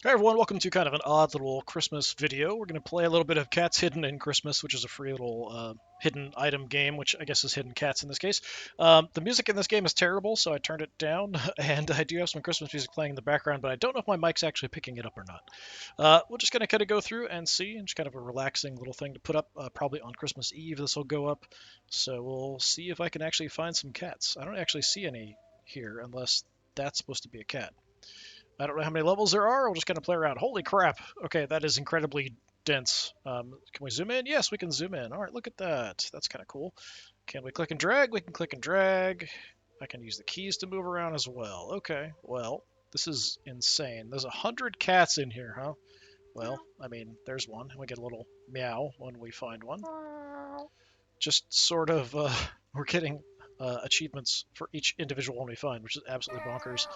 Hey everyone, welcome to kind of an odd little Christmas video. We're going to play a little bit of Cats Hidden in Christmas, which is a free little hidden item game, which I guess is hidden cats in this case. The music in this game is terrible, so I turned it down, and I do have some Christmas music playing in the background, but I don't know if my mic's actually picking it up or not. We're just going to kind of go through and see, just kind of a relaxing little thing to put up, probably on Christmas Eve this will go up, so we'll see if I can actually find some cats. I don't actually see any here, unless that's supposed to be a cat. I don't know how many levels there are. We're just going to play around. Holy crap. Okay, that is incredibly dense. Can we zoom in? Yes, we can zoom in. All right, look at that. That's kind of cool. Can we click and drag? We can click and drag. I can use the keys to move around as well. Okay, well, this is insane. There's 100 cats in here, huh? Well, I mean, there's one. We get a little meow when we find one. Just sort of, we're getting achievements for each individual one we find, which is absolutely bonkers.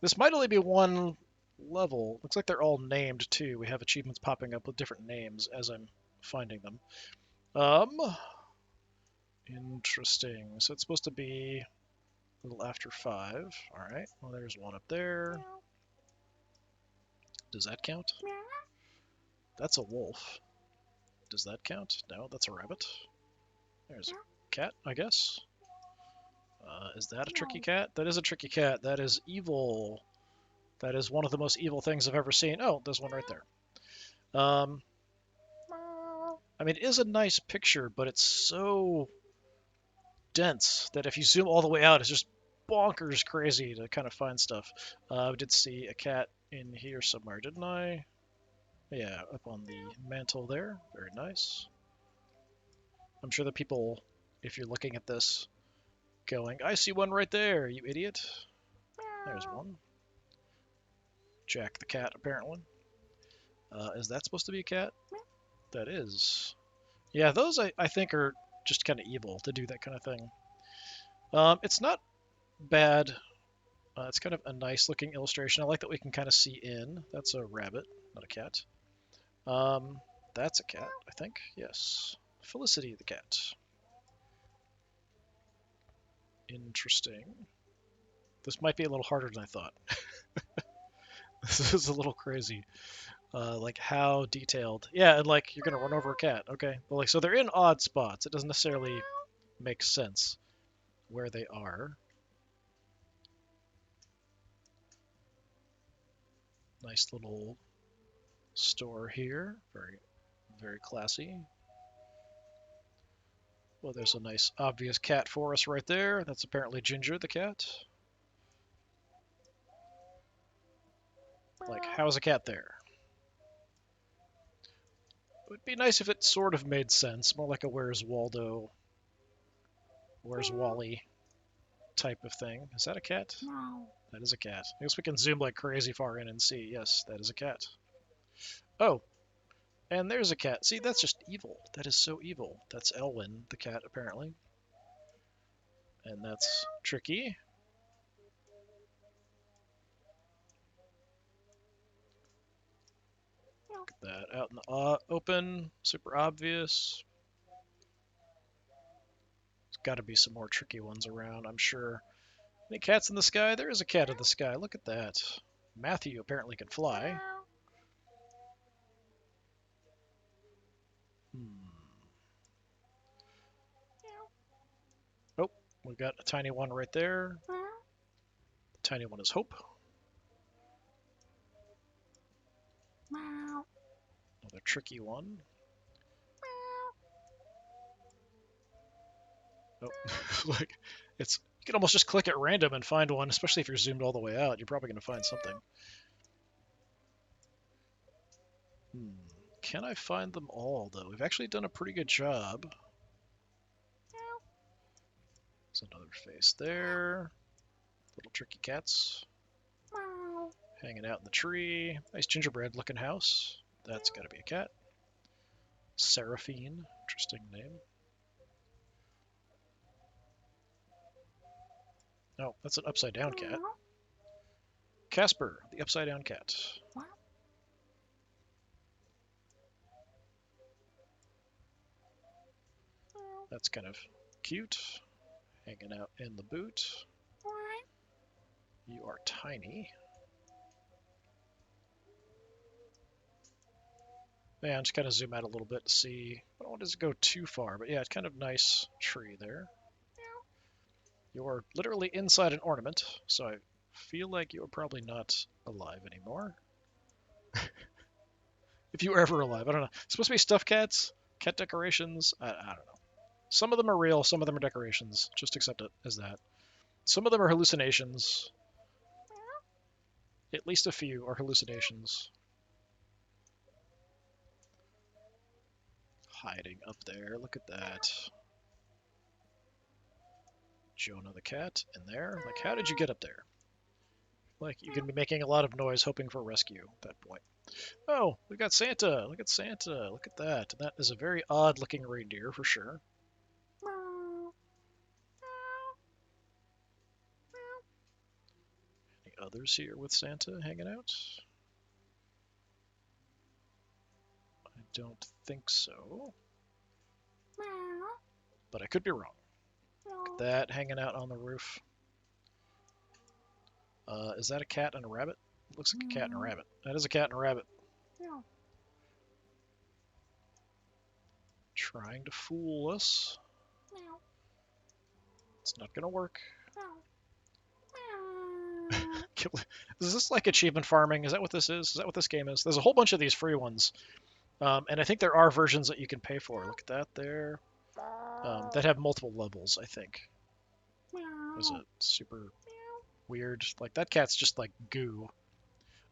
This might only be one level. Looks like they're all named too. We have achievements popping up with different names as I'm finding them. Interesting. So it's supposed to be a little after 5. All right. Well, there's one up there. Does that count? That's a wolf. Does that count? No, that's a rabbit. There's a cat, I guess. Is that a tricky cat? That is a tricky cat. That is evil. That is one of the most evil things I've ever seen. Oh, there's one right there. I mean, it is a nice picture, but it's so dense that if you zoom all the way out, it's just bonkers crazy to kind of find stuff. I did see a cat in here somewhere, didn't I? Yeah, up on the mantle there. Very nice. I'm sure the people, if you're looking at this, going, I see one right there, you idiot. There's one. Jack the cat, apparently. Is that supposed to be a cat? That is. Yeah, those I think are just kind of evil to do that kind of thing. It's not bad. It's kind of a nice looking illustration. I like that we can kind of see in. That's a rabbit, not a cat. That's a cat, I think. Yes. Felicity the cat. Interesting. This might be a little harder than I thought. This is a little crazy. Like how detailed. Yeah, and like you're gonna run over a cat. Okay. But like so they're in odd spots. It doesn't necessarily make sense where they are. Nice little store here. Very, very classy. Well, there's a nice obvious cat for us right there. That's apparently Ginger the cat. Like, how's a cat there? It would be nice if it sort of made sense. More like a Where's Waldo, Where's Wally type of thing. Is that a cat? No. That is a cat. I guess we can zoom like crazy far in and see. Yes, that is a cat. Oh, and there's a cat. See, that's just evil. That is so evil. That's Elwyn, the cat, apparently. And that's Tricky. Look at that. Out in the open. Super obvious. There's got to be some more tricky ones around, I'm sure. Any cats in the sky? There is a cat in the sky. Look at that. Matthew apparently can fly. Oh, we've got a tiny one right there. The tiny one is Hope. Another tricky one. Oh, like it's you can almost just click at random and find one, especially if you're zoomed all the way out. You're probably going to find something. Can I find them all, though? We've actually done a pretty good job. There's another face there. Little tricky cats. Hanging out in the tree. Nice gingerbread looking house. That's got to be a cat. Seraphine. Interesting name. No, that's an upside down cat. Casper, the upside down cat. That's kind of cute. Hanging out in the boot. You are tiny. Yeah, just kind of zoom out a little bit to see. I don't want it to go too far, but yeah, it's kind of nice tree there. You're literally inside an ornament, so I feel like you're probably not alive anymore. If you were ever alive, I don't know. It's supposed to be stuffed cats, cat decorations. I don't know. Some of them are real, some of them are decorations. Just accept it as that. Some of them are hallucinations. At least a few are hallucinations. Hiding up there. Look at that. Jonah the cat in there. Like, how did you get up there? Like, you can be making a lot of noise hoping for rescue at that point. Oh, we got Santa. Look at Santa. Look at that. That is a very odd looking reindeer for sure. Any others here with Santa hanging out? I don't think so. But I could be wrong. Look at that hanging out on the roof. Is that a cat and a rabbit? Looks like a cat and a rabbit. That is a cat and a rabbit. Trying to fool us. It's not gonna work. Is this like achievement farming? Is that what this is? Is that what this game is? There's a whole bunch of these free ones. And I think there are versions that you can pay for. Look at that there. That have multiple levels, I think. Is it super weird? Like, that cat's just like goo.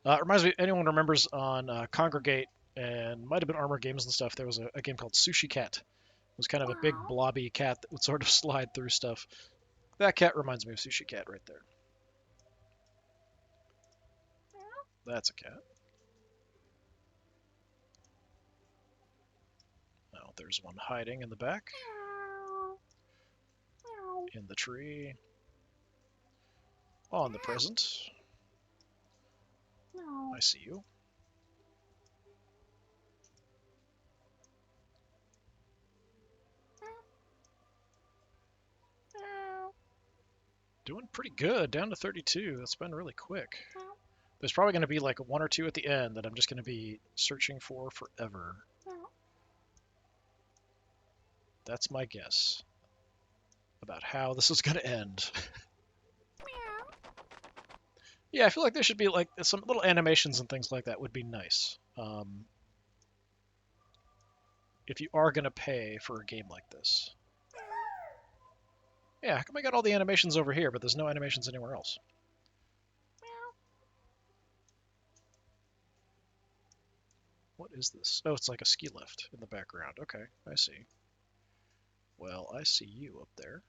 It reminds me, anyone remembers on Congregate and might have been Armor Games and stuff, there was a game called Sushi Cat. It was kind of a big blobby cat that would sort of slide through stuff. That cat reminds me of Sushi Cat right there. That's a cat. Oh, there's one hiding in the back. In the tree. On the present. I see you. Doing pretty good, down to 32. That's been really quick. There's probably going to be like one or two at the end that I'm just going to be searching for forever. That's my guess about how this is going to end. Yeah, I feel like there should be like some little animations and things like that would be nice. If you are going to pay for a game like this. Yeah, how come I got all the animations over here, but there's no animations anywhere else? What is this? Oh, it's like a ski lift in the background. Okay, I see. Well, I see you up there.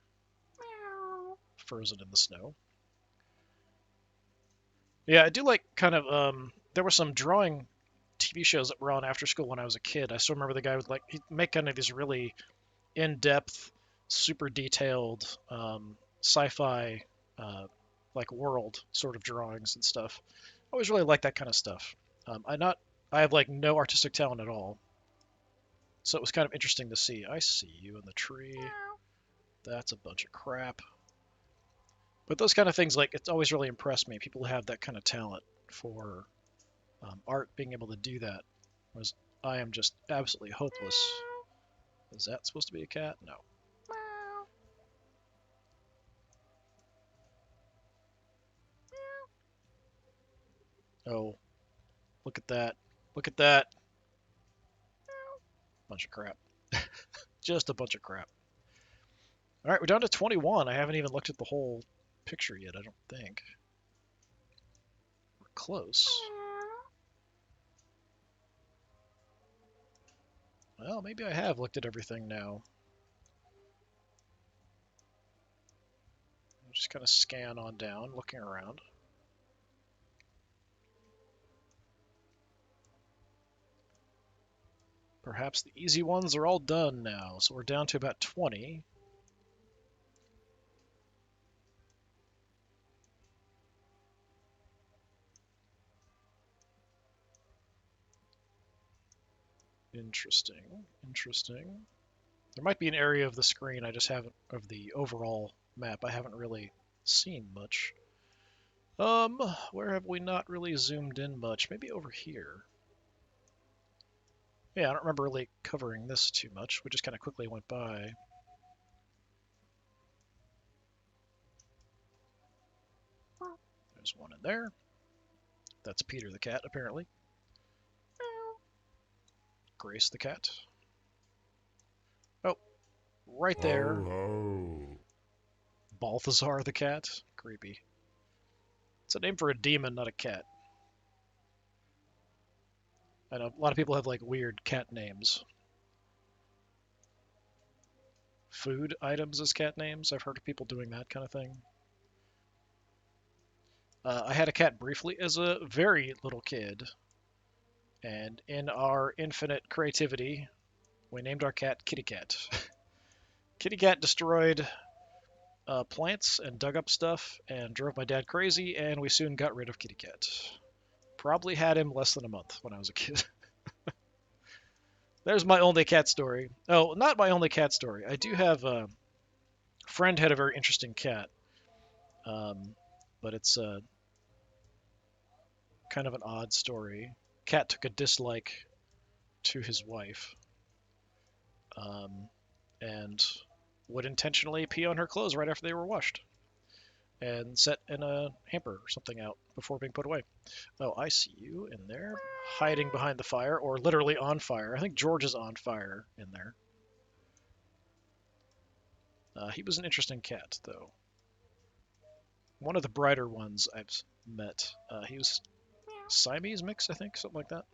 Frozen in the snow. Yeah, I do like kind of, there were some drawing TV shows that were on after school when I was a kid. I still remember the guy would like, he'd make kind of these really in-depth, super detailed, sci-fi, like world sort of drawings and stuff. I always really liked that kind of stuff. I have like no artistic talent at all. So it was kind of interesting to see. I see you in the tree. That's a bunch of crap. But those kind of things, like, it's always really impressed me. People who have that kind of talent for art, being able to do that, whereas I am just absolutely hopeless. Is that supposed to be a cat? No. Oh, look at that. Look at that. Bunch of crap. Just a bunch of crap. All right, we're down to 21. I haven't even looked at the whole picture yet, I don't think. We're close. Well, maybe I have looked at everything now. Just kind of scan on down, looking around. Perhaps the easy ones are all done now, so we're down to about 20. Interesting, interesting. There might be an area of the screen I just haven't, of the overall map, I haven't really seen much. Where have we not really zoomed in much? Maybe over here. Yeah, I don't remember really covering this too much. We just kind of quickly went by. There's one in there. That's Peter the cat, apparently. Grace the cat. Oh, right there. Oh. Balthazar the cat. Creepy. It's a name for a demon, not a cat. I know a lot of people have like weird cat names. Food items as cat names. I've heard of people doing that kind of thing. I had a cat briefly as a very little kid, and in our infinite creativity, we named our cat Kitty Cat. Kitty Cat destroyed plants and dug up stuff and drove my dad crazy, and we soon got rid of Kitty Cat. Probably had him less than a month when I was a kid. There's my only cat story. Oh, not my only cat story. I do have a friend had a very interesting cat, um, but it's kind of an odd story. Cat took a dislike to his wife, um, and would intentionally pee on her clothes right after they were washed, and set in a hamper or something out before being put away. Oh, I see you in there, hiding behind the fire, or literally on fire. I think George is on fire in there. He was an interesting cat, though. One of the brighter ones I've met. He was Siamese mix, I think, something like that.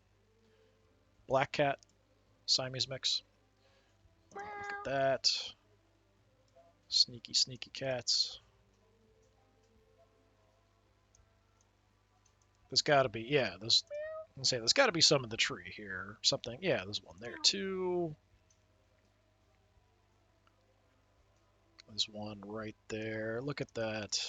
Black cat, Siamese mix. Oh, look at that. Sneaky, sneaky cats. There's got to be, yeah, there's got to be some in the tree here. Something, yeah, there's one there too. There's one right there. Look at that.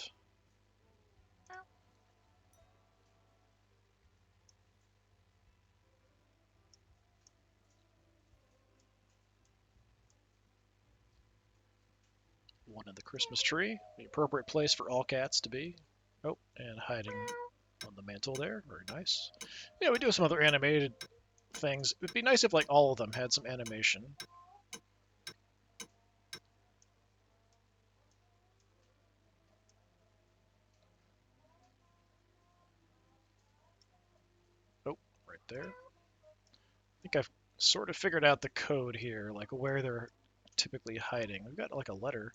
One in the Christmas tree, the appropriate place for all cats to be. Oh, and hiding on the mantle there. Very nice. Yeah, we do some other animated things. It'd be nice if like all of them had some animation. Oh, right there. I think I've sort of figured out the code here, like where they're typically hiding. We've got like a letter.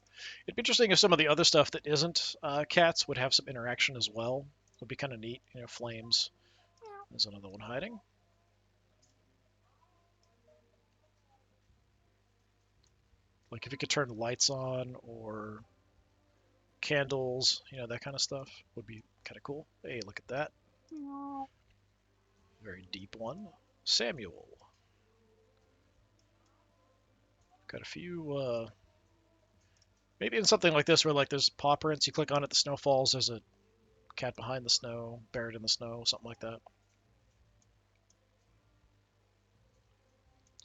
It'd be interesting if some of the other stuff that isn't cats would have some interaction as well. Would be kind of neat. You know, flames. There's another one hiding. Like if you could turn the lights on or candles, you know, that kind of stuff would be kind of cool. Hey, look at that. Very deep one. Samuel. Got a few, maybe in something like this where like there's paw prints, you click on it, the snow falls, there's a cat behind the snow, buried in the snow, something like that.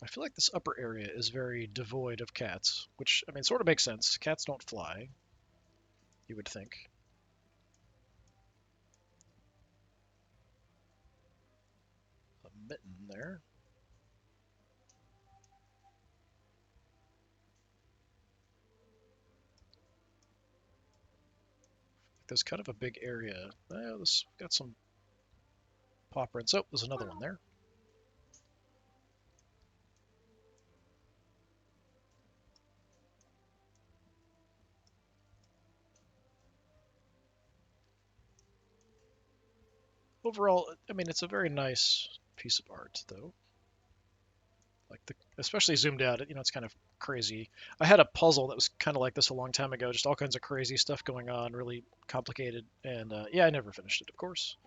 I feel like this upper area is very devoid of cats, which, I mean, sort of makes sense. Cats don't fly, you would think. A mitten there. There's kind of a big area. This got some paw prints. Oh, there's another one there. Overall, I mean, it's a very nice piece of art, though. Like especially zoomed out, you know, it's kind of crazy. I had a puzzle that was kind of like this a long time ago, just all kinds of crazy stuff going on, really complicated, and yeah, I never finished it, of course.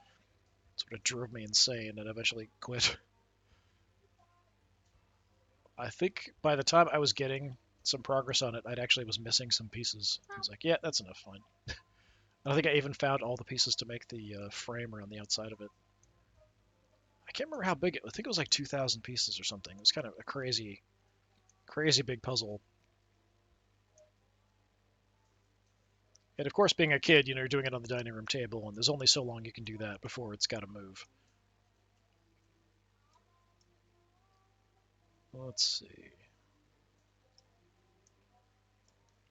Sort of drove me insane, and eventually quit. I think by the time I was getting some progress on it, I'd actually was missing some pieces. I was like, yeah, that's enough, fine. I don't think I even found all the pieces to make the frame around the outside of it. I can't remember how big it was. I think it was like 2,000 pieces or something. It was kind of a crazy, crazy big puzzle. And of course, being a kid, you know, you're doing it on the dining room table, and there's only so long you can do that before it's got to move. Let's see.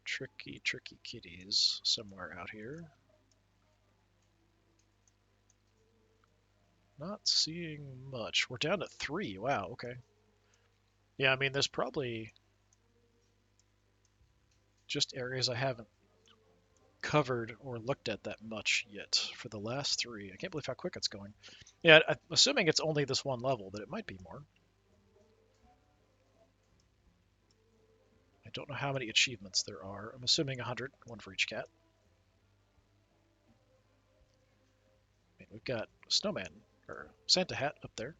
Tricky, tricky kitties somewhere out here. Not seeing much. We're down to 3. Wow, okay. Yeah, I mean, there's probably just areas I haven't covered or looked at that much yet for the last 3. I can't believe how quick it's going. Yeah, I'm assuming it's only this one level, but it might be more. I don't know how many achievements there are. I'm assuming 100, one for each cat. I mean, we've got a snowman, or Santa hat up there.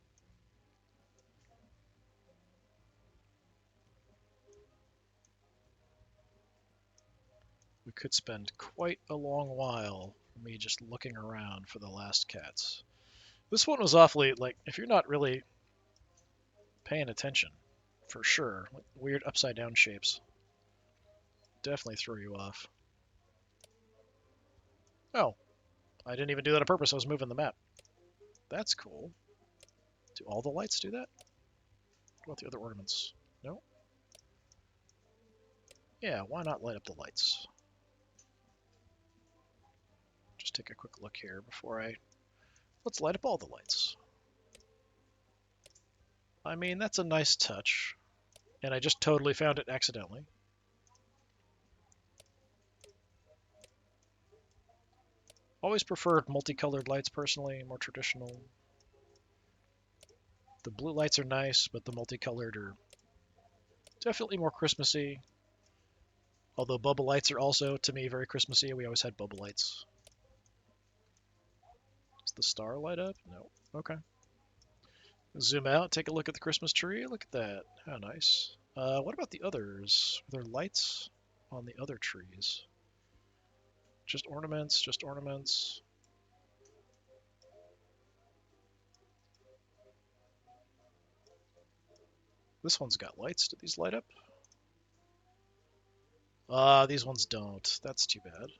We could spend quite a long while for me just looking around for the last cats. This one was awfully, like, if you're not really paying attention, for sure, like weird upside down shapes definitely throw you off. Oh, I didn't even do that on purpose. I was moving the map. That's cool. Do all the lights do that? What about the other ornaments? No? Yeah, why not light up the lights? Just take a quick look here before I... Let's light up all the lights. I mean, that's a nice touch. And I just totally found it accidentally. Always preferred multicolored lights personally, more traditional. The blue lights are nice, but the multicolored are definitely more Christmassy. Although bubble lights are also, to me, very Christmassy. We always had bubble lights. Does the star light up? No. Okay. Zoom out, take a look at the Christmas tree. Look at that. How nice. What about the others? Are there lights on the other trees? Just ornaments, just ornaments. This one's got lights. Do these light up? These ones don't. That's too bad.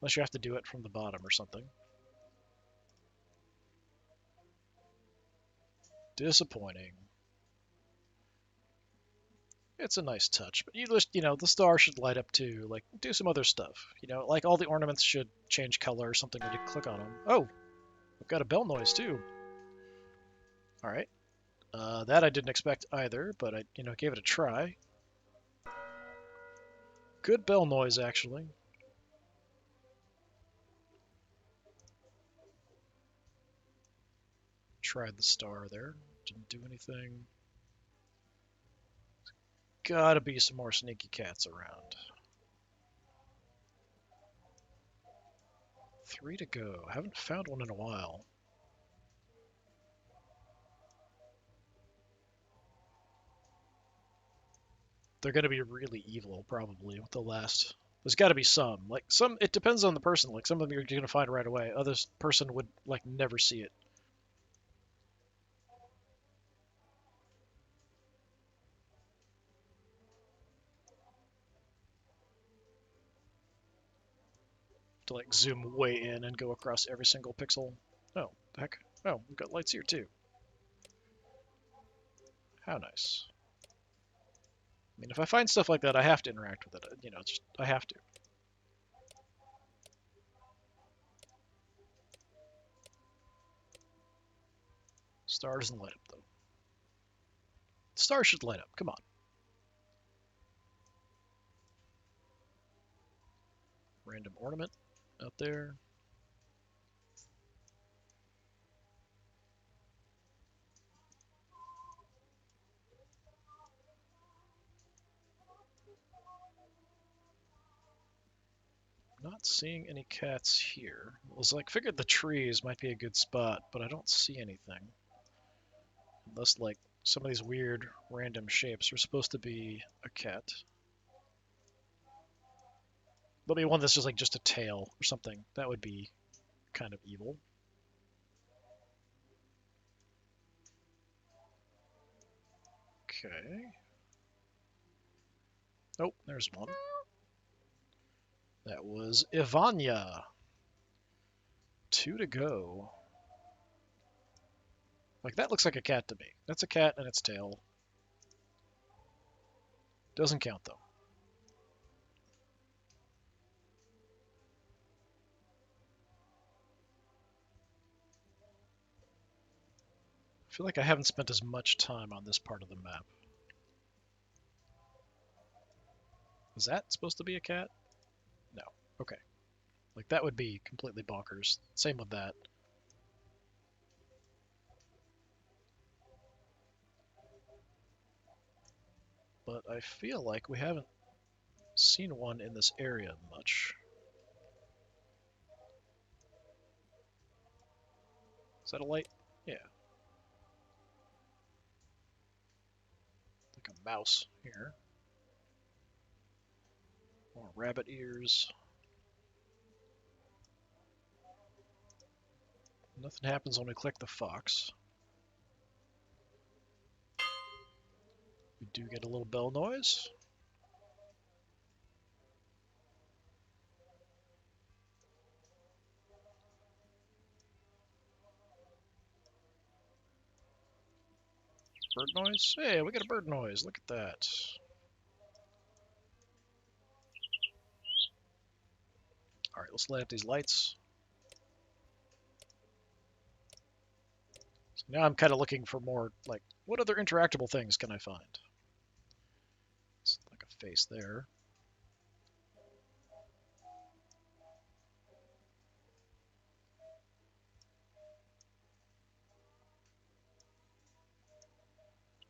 Unless you have to do it from the bottom or something. Disappointing. It's a nice touch, but you just, the star should light up too. Like, do some other stuff. Like all the ornaments should change color or something when you click on them. Oh, I've got a bell noise too. All right. That I didn't expect either, but I, gave it a try. Good bell noise, actually. Tried the star there. Didn't do anything. Gotta be some more sneaky cats around. 3 to go. Haven't found one in a while. They're gonna be really evil, probably, with the last. There's got to be some. Like, some, it depends on the person. Like, some of them you're gonna find right away. Other person would, like, never see it. To, like, zoom way in and go across every single pixel. Oh, the heck. Oh, we've got lights here, too. How nice. I mean, if I find stuff like that, I have to interact with it. Just, I have to. Star doesn't light up, though. Star should light up. Come on. Random ornament out there. Not seeing any cats here. I was like, figured the trees might be a good spot, but I don't see anything. Unless, like, some of these weird random shapes are supposed to be a cat. Let me one that's just like just a tail or something. That would be kind of evil. Okay. Oh, there's one. That was Ivania. 2 to go. Like, that looks like a cat to me. That's a cat and its tail. Doesn't count, though. I feel like I haven't spent as much time on this part of the map. Is that supposed to be a cat? No. Okay. Like, that would be completely bonkers. Same with that. But I feel like we haven't seen one in this area much. Is that a light? Yeah. Like a mouse here. More rabbit ears. Nothing happens when we click the fox. We do get a little bell noise. Bird noise? Hey, we got a bird noise. Look at that. Alright, let's light up these lights. So now I'm kind of looking for more, like, what other interactable things can I find? It's like a face there.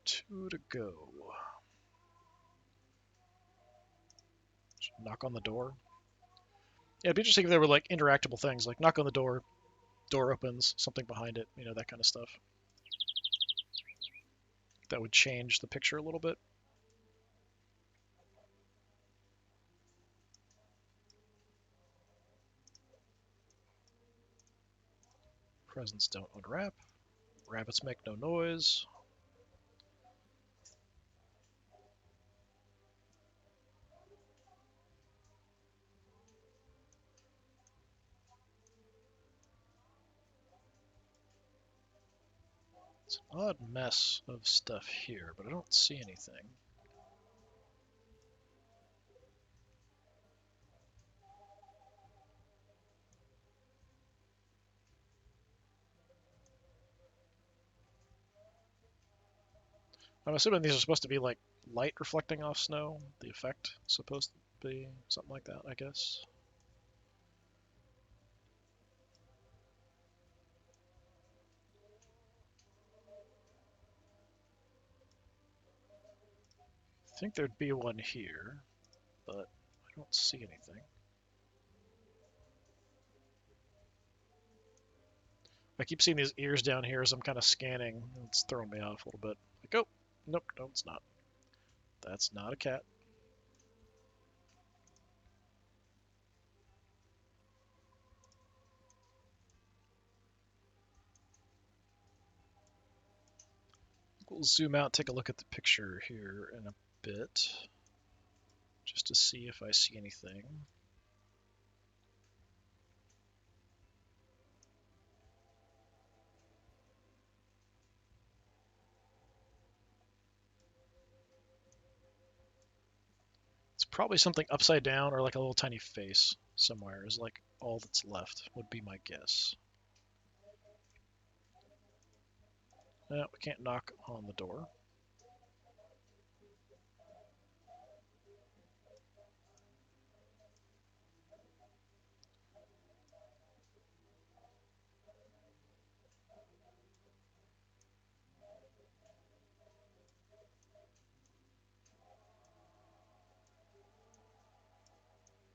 Two to go. Knock on the door. Yeah, it'd be interesting if there were like interactable things, like knock on the door, door opens, something behind it, you know, that kind of stuff. That would change the picture a little bit. Presents don't unwrap. Rabbits make no noise. It's an odd mess of stuff here, but I don't see anything. I'm assuming these are supposed to be like light reflecting off snow. The effect is supposed to be something like that, I guess. I think there'd be one here, but I don't see anything. I keep seeing these ears down here as I'm kind of scanning. It's throwing me off a little bit. Like, oh, nope, no, it's not. That's not a cat. We'll zoom out, take a look at the picture here in a bit, just to see if I see anything. It's probably something upside down or like a little tiny face somewhere is like all that's left, would be my guess. No, we can't knock on the door.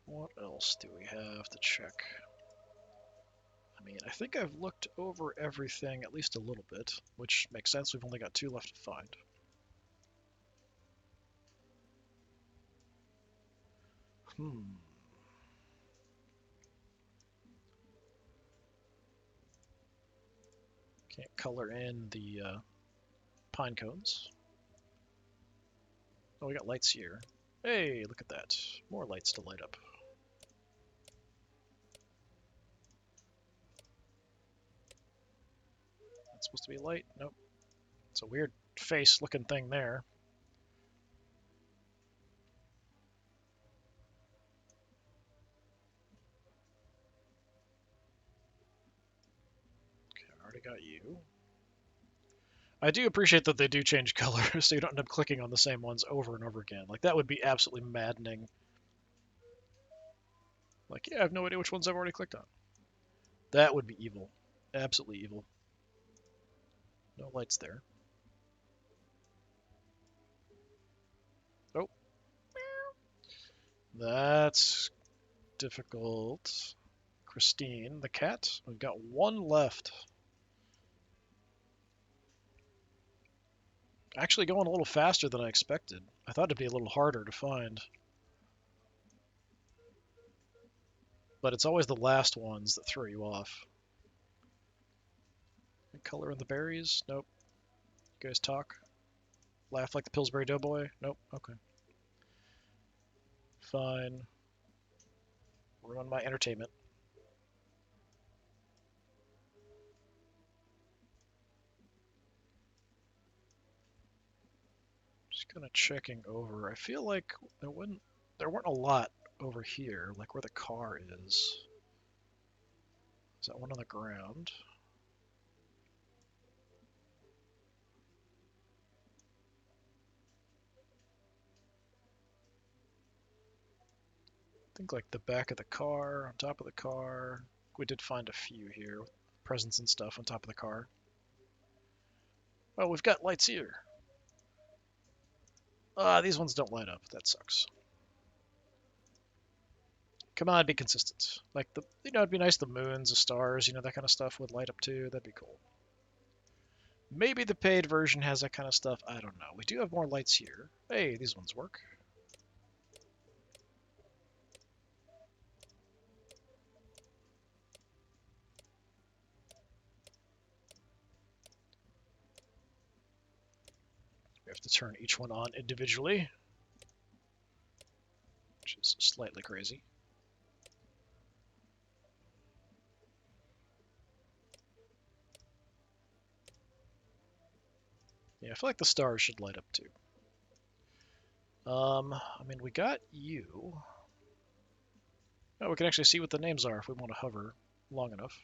What else do we have to check? I mean, I think I've looked over everything at least a little bit, which makes sense. We've only got two left to find. Can't color in the pine cones. Oh, we got lights here. Hey, look at that. More lights to light up. That's supposed to be a light? Nope. It's a weird face looking thing there. Already got you. I do appreciate that they do change color, so you don't end up clicking on the same ones over and over again. Like, that would be absolutely maddening. Like, yeah, I have no idea which ones I've already clicked on. That would be evil. Absolutely evil. No lights there. Oh. That's difficult. Christine, the cat. We've got one left. Actually going a little faster than I expected. I thought it'd be a little harder to find. But it's always the last ones that throw you off. Color in the berries? Nope. You guys talk? Laugh like the Pillsbury Doughboy? Nope. Okay. Fine. Ruin my entertainment. Just kind of checking over. I feel like there weren't a lot over here, like where the car is. Is that one on the ground? I think like the back of the car, on top of the car. We did find a few here. Presents and stuff on top of the car. Oh, we've got lights here. These ones don't light up. That sucks. Come on, be consistent. Like it'd be nice the moons, the stars, that kind of stuff would light up too. That'd be cool. Maybe the paid version has that kind of stuff. I don't know. We do have more lights here. Hey, these ones work. We have to turn each one on individually, which is slightly crazy. Yeah, I feel like the stars should light up too. I mean, we got you. Oh, we can actually see what the names are if we want to hover long enough.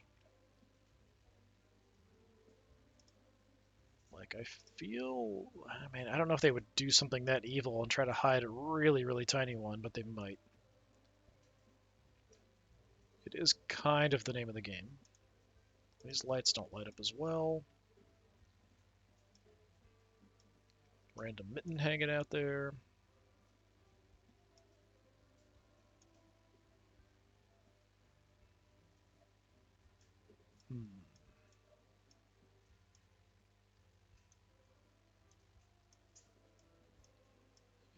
Like, I mean, I don't know if they would do something that evil and try to hide a really, really tiny one, but they might. It is kind of the name of the game. These lights don't light up as well. Random mitten hanging out there.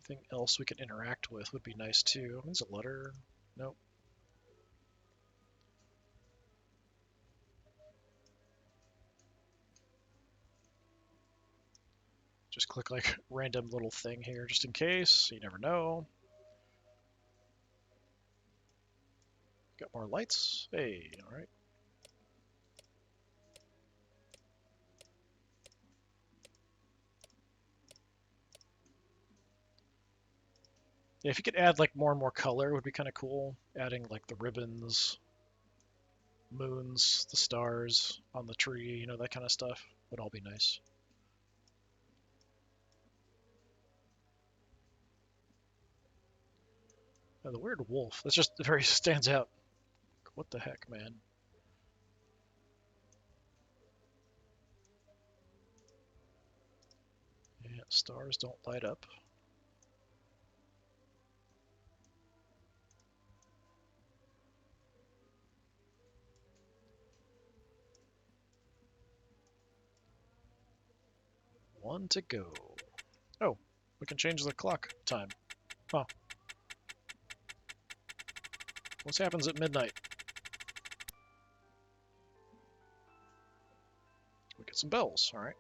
Anything else we could interact with would be nice too. There's a letter. Nope. Just click like random little thing here just in case. You never know. Got more lights. Hey, all right. Yeah, if you could add like more and more color, it would be kind of cool. Adding like the ribbons, moons, the stars on the tree, that kind of stuff would all be nice. Oh, the weird wolf. That's just very stands out. What the heck, man? Yeah, stars don't light up. One to go. Oh, we can change the clock time. Huh. What happens at midnight? We get some bells, all right.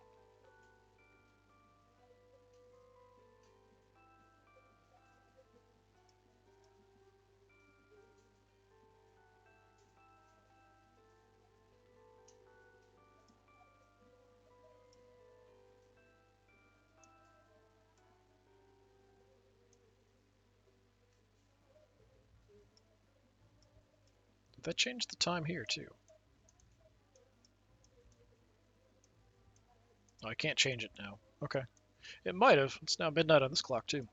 Did that change the time here too? Oh, I can't change it now. Okay. It might have. It's now midnight on this clock, too.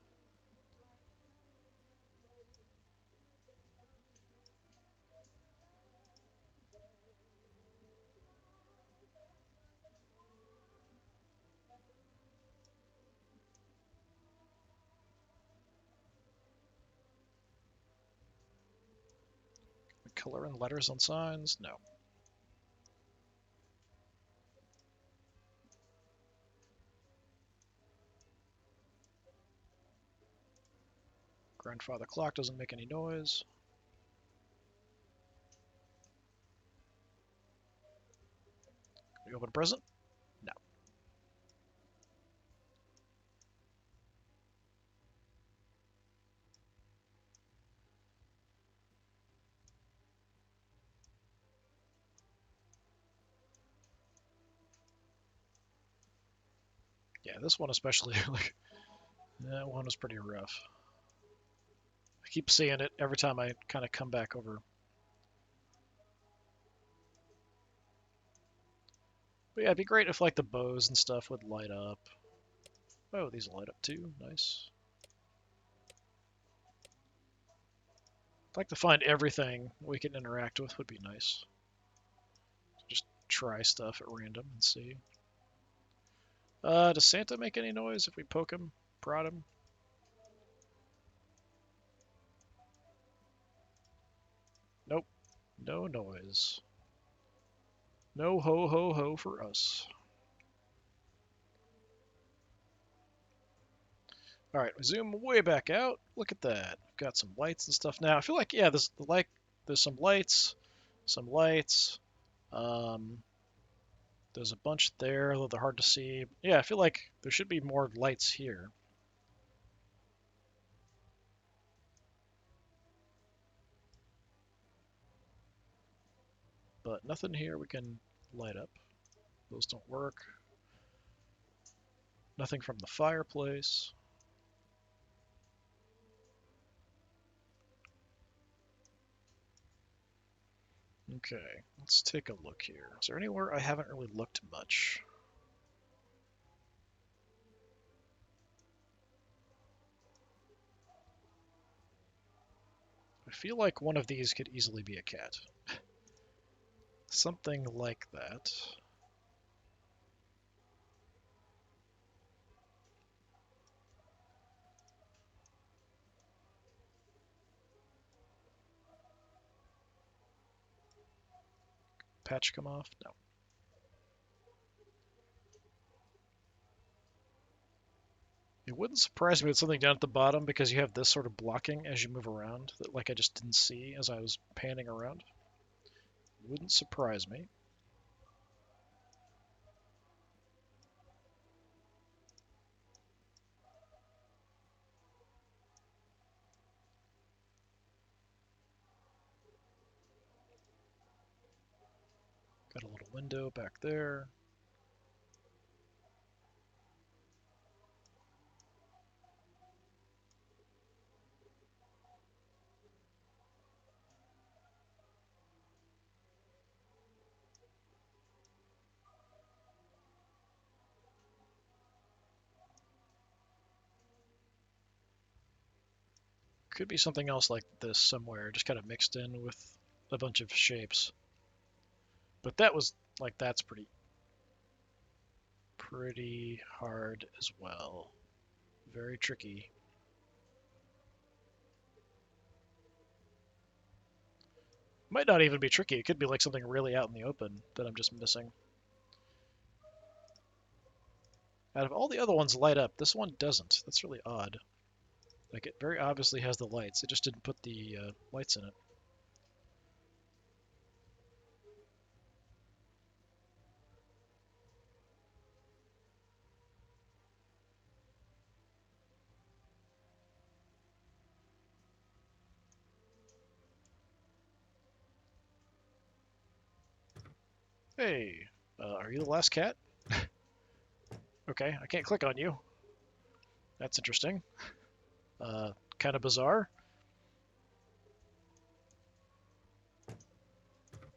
Color and letters on signs? No. Grandfather clock doesn't make any noise. Can we open a present? No. Yeah, this one especially, like, that one was pretty rough. I keep seeing it every time I kind of come back over. But yeah, it'd be great if like the bows and stuff would light up. Oh, these light up too. Nice. I'd like to find everything we can interact with would be nice. Just try stuff at random and see. Does Santa make any noise if we poke him, prod him? Nope. No noise. No ho ho ho for us. All right, we zoom way back out. Look at that. We've got some lights and stuff now. I feel like yeah, there's some lights, some lights. Um, there's a bunch there, although they're hard to see. Yeah, I feel like there should be more lights here. But nothing here we can light up. Those don't work. Nothing from the fireplace. Okay, let's take a look here. Is there anywhere I haven't really looked much? I feel like one of these could easily be a cat. Something like that. Patch come off? No. It wouldn't surprise me with something down at the bottom because you have this sort of blocking as you move around that like I just didn't see as I was panning around. Wouldn't surprise me. Got a little window back there. Could be something else like this somewhere, just kind of mixed in with a bunch of shapes. But that was like that's pretty hard as well. Very tricky. Might not even be tricky. It could be like something really out in the open that I'm just missing. Out of all the other ones light up, this one doesn't. That's really odd. Like it very obviously has the lights. It just didn't put the lights in it. Hey, are you the last cat? Okay, I can't click on you. That's interesting. Kind of bizarre.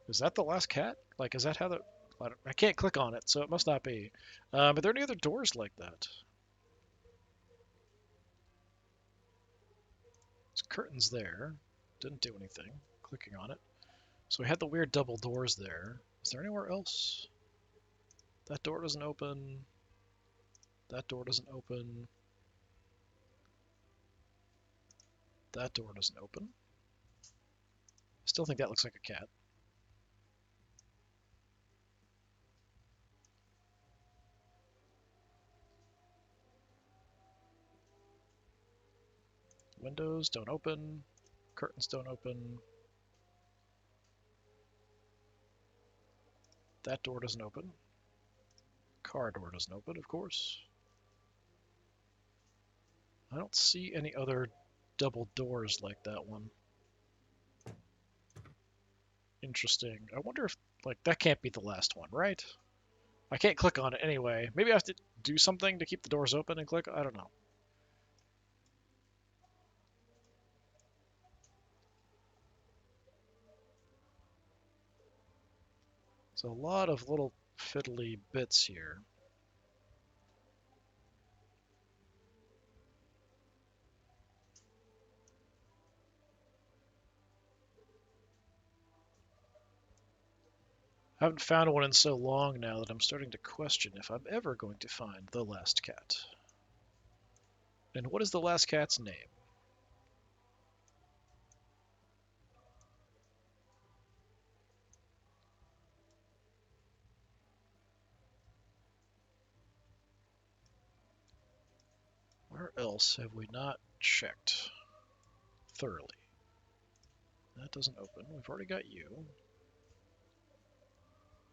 Is that the last cat? Like, is that how the... I can't click on it, so it must not be. Are there any other doors like that? There's curtains there. Didn't do anything. Clicking on it. So we had the weird double doors there. Is there anywhere else? That door doesn't open. That door doesn't open. That door doesn't open. Still think that looks like a cat. Windows don't open. Curtains don't open. That door doesn't open. Car door doesn't open, of course. I don't see any other double doors like that one. Interesting. I wonder if, like, that can't be the last one, right? I can't click on it anyway. Maybe I have to do something to keep the doors open and click? I don't know. So a lot of little fiddly bits here. I haven't found one in so long now that I'm starting to question if I'm ever going to find the last cat. And what is the last cat's name? Where else have we not checked thoroughly? That doesn't open. We've already got you.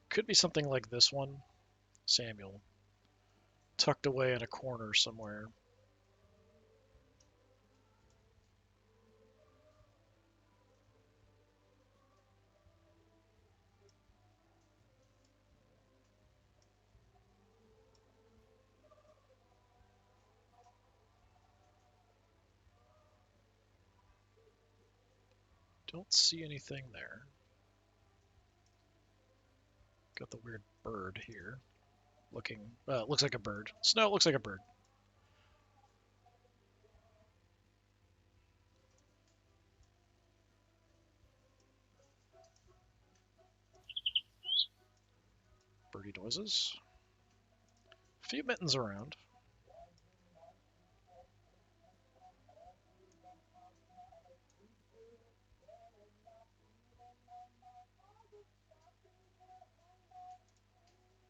Could be something like this one. Samuel. Tucked away in a corner somewhere. Don't see anything there. Got the weird bird here. Looks like a bird. Snow looks like a bird. Birdie noises. A few mittens around.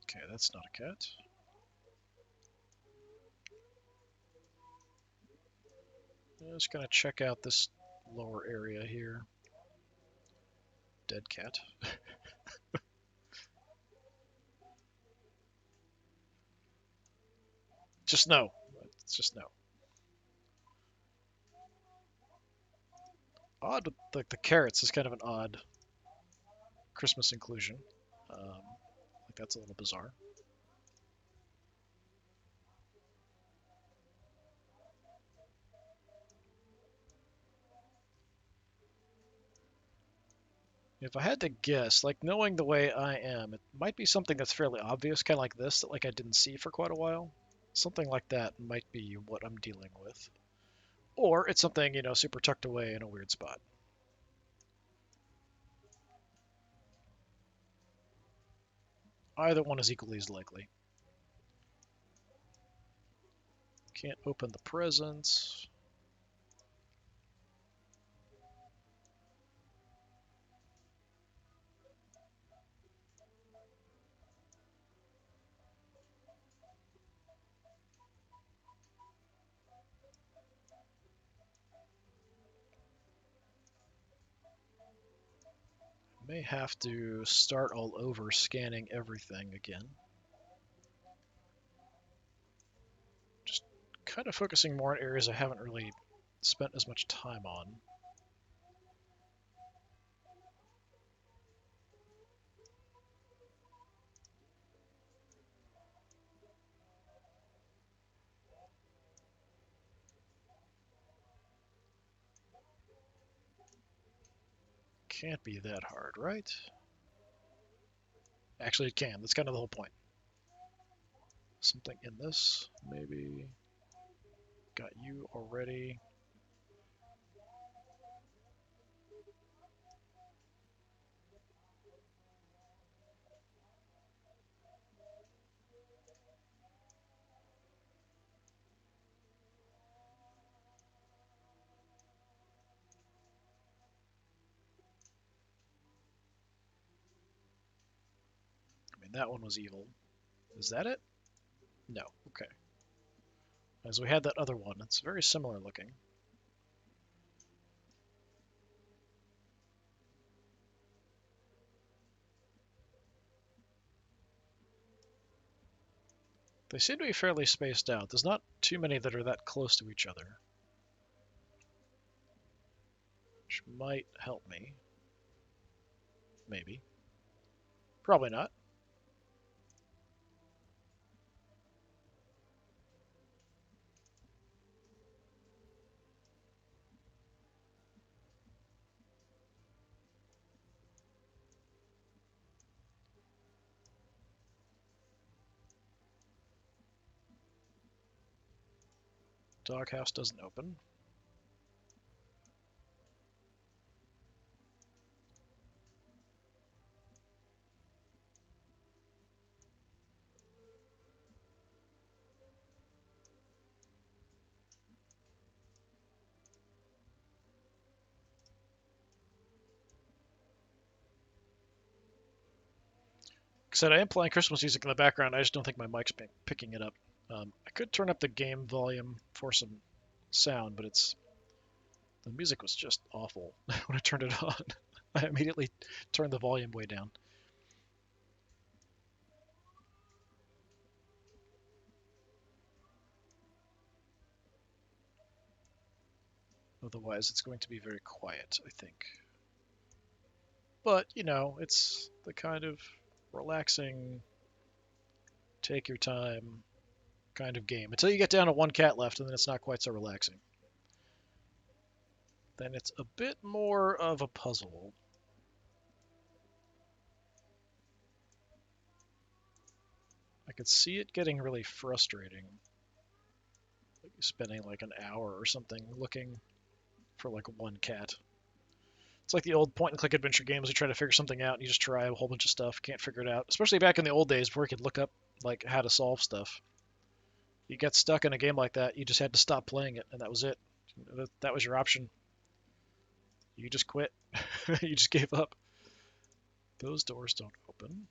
Okay, that's not a cat. I'm just gonna check out this lower area here. Dead cat. Just no. It's just no. Odd, like the carrots is kind of an odd Christmas inclusion. Like that's a little bizarre. If I had to guess, like knowing the way I am, it might be something that's fairly obvious, kind of like this, that like I didn't see for quite a while. Something like that might be what I'm dealing with. Or it's something, super tucked away in a weird spot. Either one is equally as likely. Can't open the presents. May have to start all over scanning everything again. Just kind of focusing more on areas I haven't really spent as much time on. Can't be that hard, right? Actually, it can. That's kind of the whole point. Something in this, maybe. Got you already. I mean, that one was evil. Is that it? No. Okay. As we had that other one. It's very similar looking. They seem to be fairly spaced out. There's not too many that are that close to each other, which might help me. Maybe. Probably not. Doghouse doesn't open. Like I said, I am playing Christmas music in the background. I just don't think my mic's picking it up. I could turn up the game volume for some sound, but the music was just awful when I turned it on. I immediately turned the volume way down. Otherwise, it's going to be very quiet, I think. But, you know, it's the kind of relaxing, take your time kind of game. Until you get down to one cat left, and then it's not quite so relaxing. Then it's a bit more of a puzzle. I could see it getting really frustrating. Like spending like an hour or something looking for like one cat. It's like the old point and click adventure games. You try to figure something out and you just try a whole bunch of stuff, can't figure it out. Especially back in the old days where you could look up like how to solve stuff. You get stuck in a game like that, you just had to stop playing it, and that was it. That was your option. You just quit. You just gave up. Those doors don't open.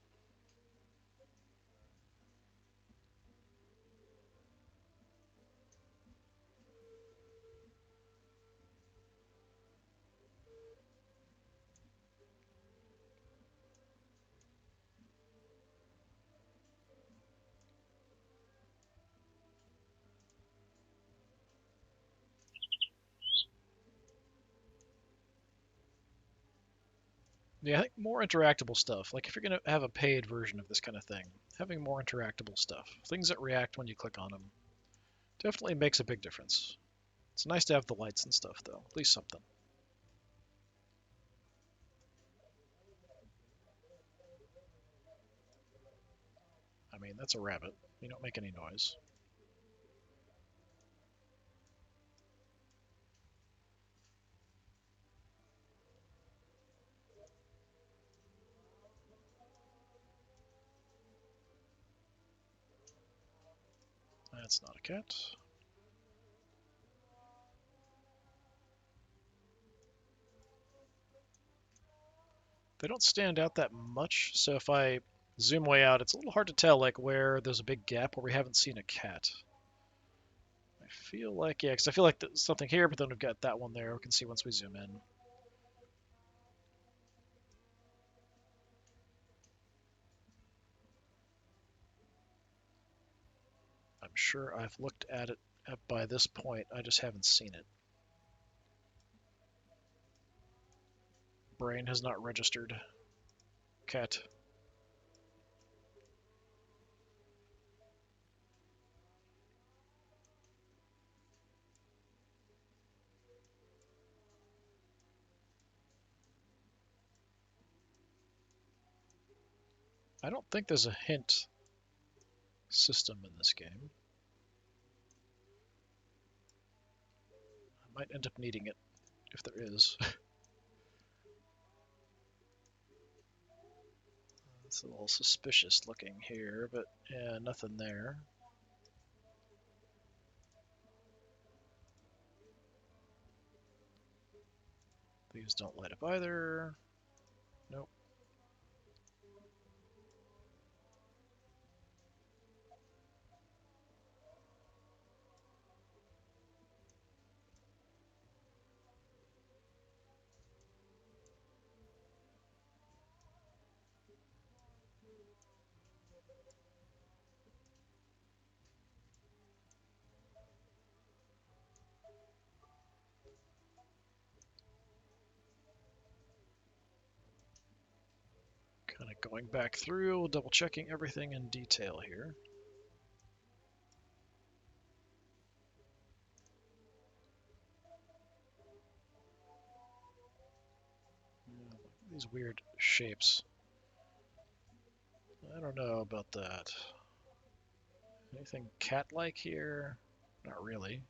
Yeah, I think more interactable stuff. Like if you're gonna have a paid version of this kind of thing, having more interactable stuff, things that react when you click on them, definitely makes a big difference. It's nice to have the lights and stuff, though. At least something. I mean, that's a rabbit. You don't make any noise. That's not a cat. They don't stand out that much, so if I zoom way out, it's a little hard to tell like where there's a big gap where we haven't seen a cat. I feel like, yeah, because I feel like there's something here, but then we've got that one there. We can see once we zoom in. I'm sure I've looked at it by this point. I just haven't seen it. Brain has not registered. Cat. I don't think there's a hint system in this game. I might end up needing it, if there is. It's a little suspicious looking here, but yeah, nothing there. These don't light up either. Nope. Kind of going back through, double checking everything in detail here. Yeah, these weird shapes. I don't know about that. Anything cat-like here? Not really.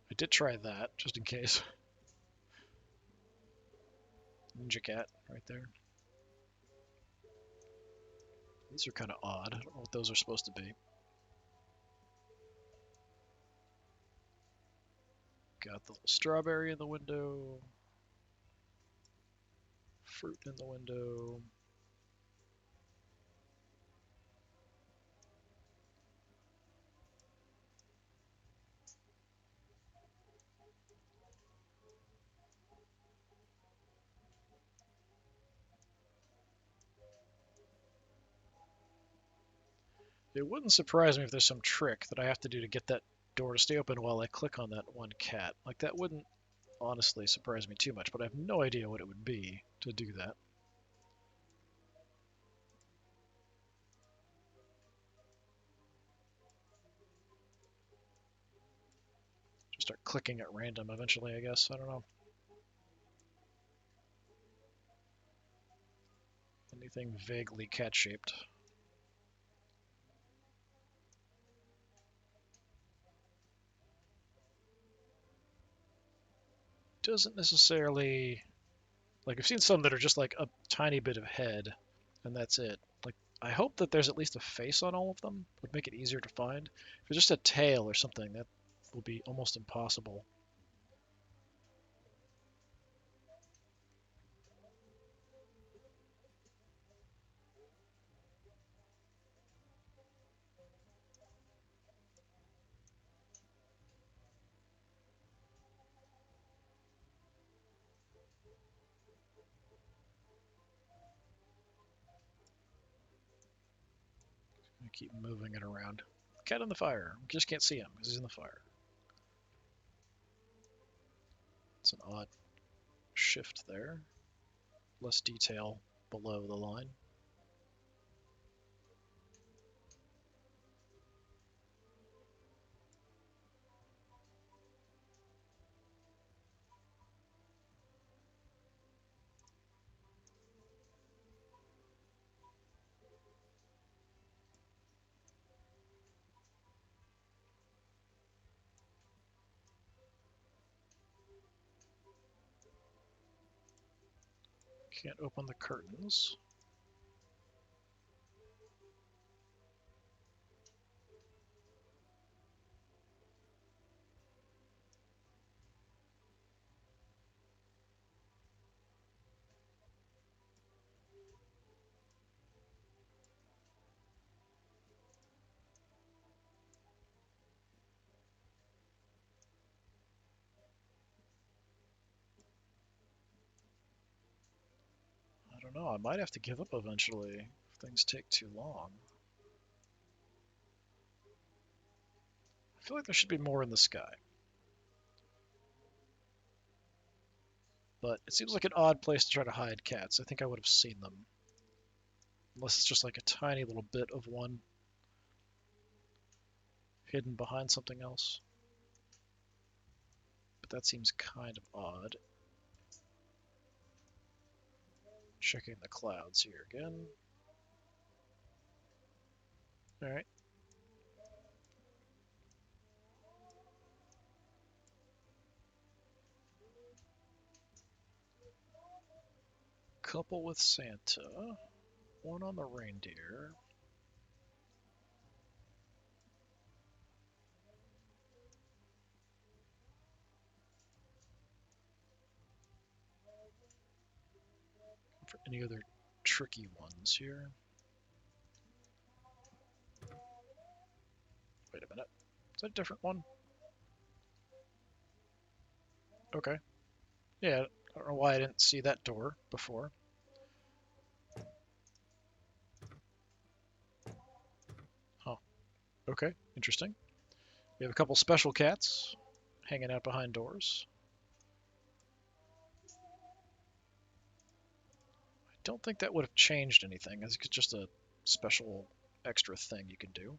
I did try that, just in case. Ninja cat right there. These are kind of odd. I don't know what those are supposed to be. Got the little strawberry in the window. Fruit in the window. It wouldn't surprise me if there's some trick that I have to do to get that door to stay open while I click on that one cat. Like, that wouldn't honestly surprise me too much, but I have no idea what it would be to do that. Just start clicking at random eventually, I guess. I don't know. Anything vaguely cat-shaped. Doesn't necessarily... Like, I've seen some that are just like a tiny bit of head, and that's it. Like, I hope that there's at least a face on all of them. Would make it easier to find. If it's just a tail or something, that will be almost impossible. I keep moving it around. Cat in the fire. We just can't see him because he's in the fire. It's an odd shift there. Less detail below the line. Can't open the curtains. I don't know. I might have to give up eventually if things take too long. I feel like there should be more in the sky. But it seems like an odd place to try to hide cats. I think I would have seen them. Unless it's just like a tiny little bit of one hidden behind something else. But that seems kind of odd. Checking the clouds here again. All right. Couple with Santa. One on the reindeer. For any other tricky ones here. Wait a minute. Is that a different one? Okay. Yeah, I don't know why I didn't see that door before. Oh, okay. Interesting. We have a couple special cats hanging out behind doors. I don't think that would have changed anything. It's just a special extra thing you can do.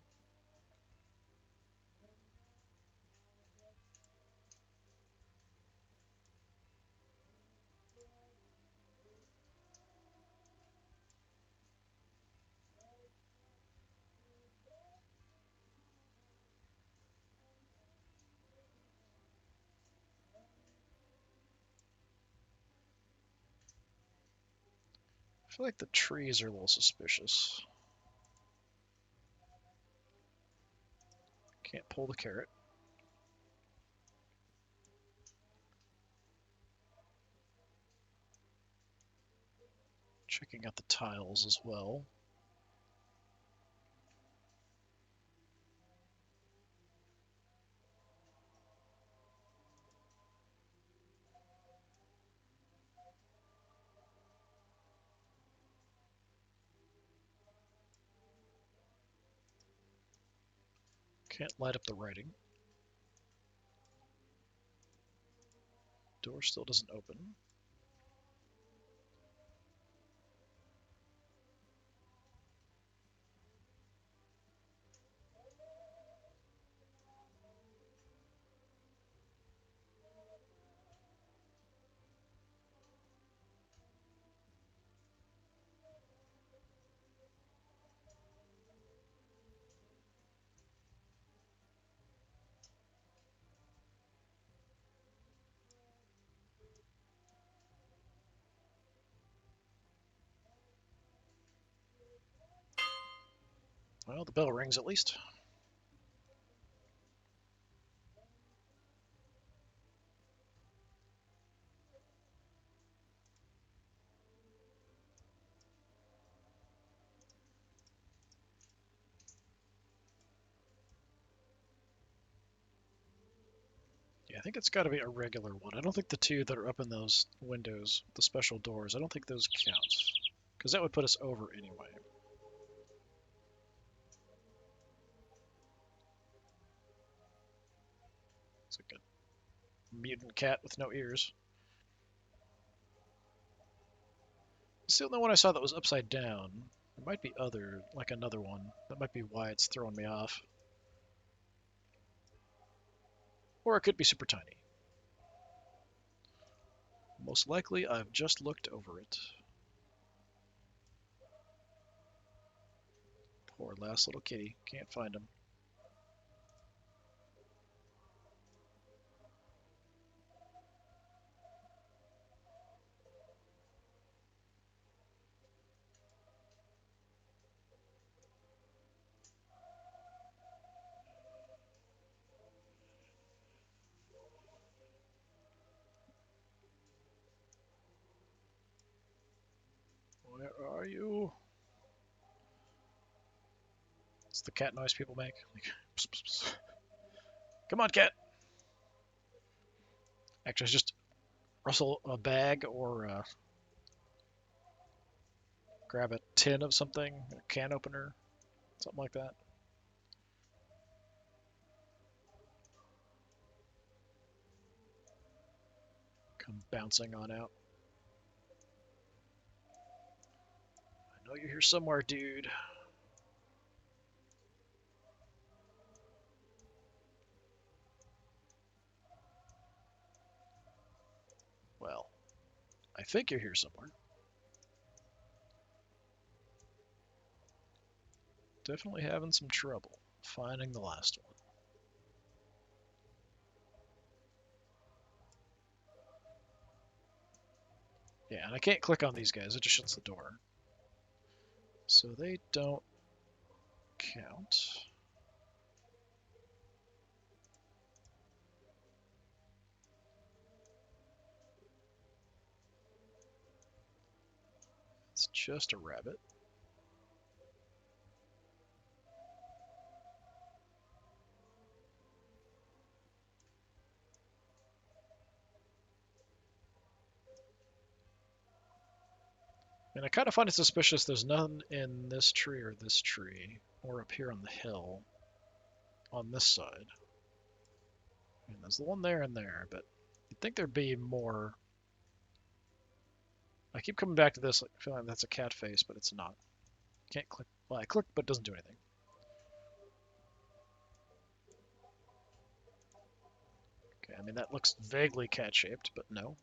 I feel like the trees are a little suspicious. Can't pull the carrot. Checking out the tiles as well. Can't light up the writing. Door still doesn't open. Well, the bell rings at least. Yeah, I think it's got to be a regular one. I don't think the two that are up in those windows, the special doors, I don't think those count. Because that would put us over anyway. It's like a mutant cat with no ears. It's the only one I saw that was upside down. There might be other, like another one. That might be why it's throwing me off. Or it could be super tiny. Most likely, I've just looked over it. Poor last little kitty. Can't find him. Where are you? It's the cat noise people make. Like, pss, pss, pss. Come on, cat. Actually, just rustle a bag or grab a tin of something, a can opener, something like that. Come bouncing on out. I know you're here somewhere, dude. Well, I think you're here somewhere. Definitely having some trouble finding the last one. Yeah, and I can't click on these guys, it just shuts the door. So they don't count. It's just a rabbit. And I kind of find it suspicious there's none in this tree or this tree, or up here on the hill on this side. And there's the one there and there, but you'd think there'd be more. I keep coming back to this, like, feeling like that's a cat face, but it's not. Can't click. Well, I clicked, but it doesn't do anything. Okay, I mean, that looks vaguely cat-shaped, but no.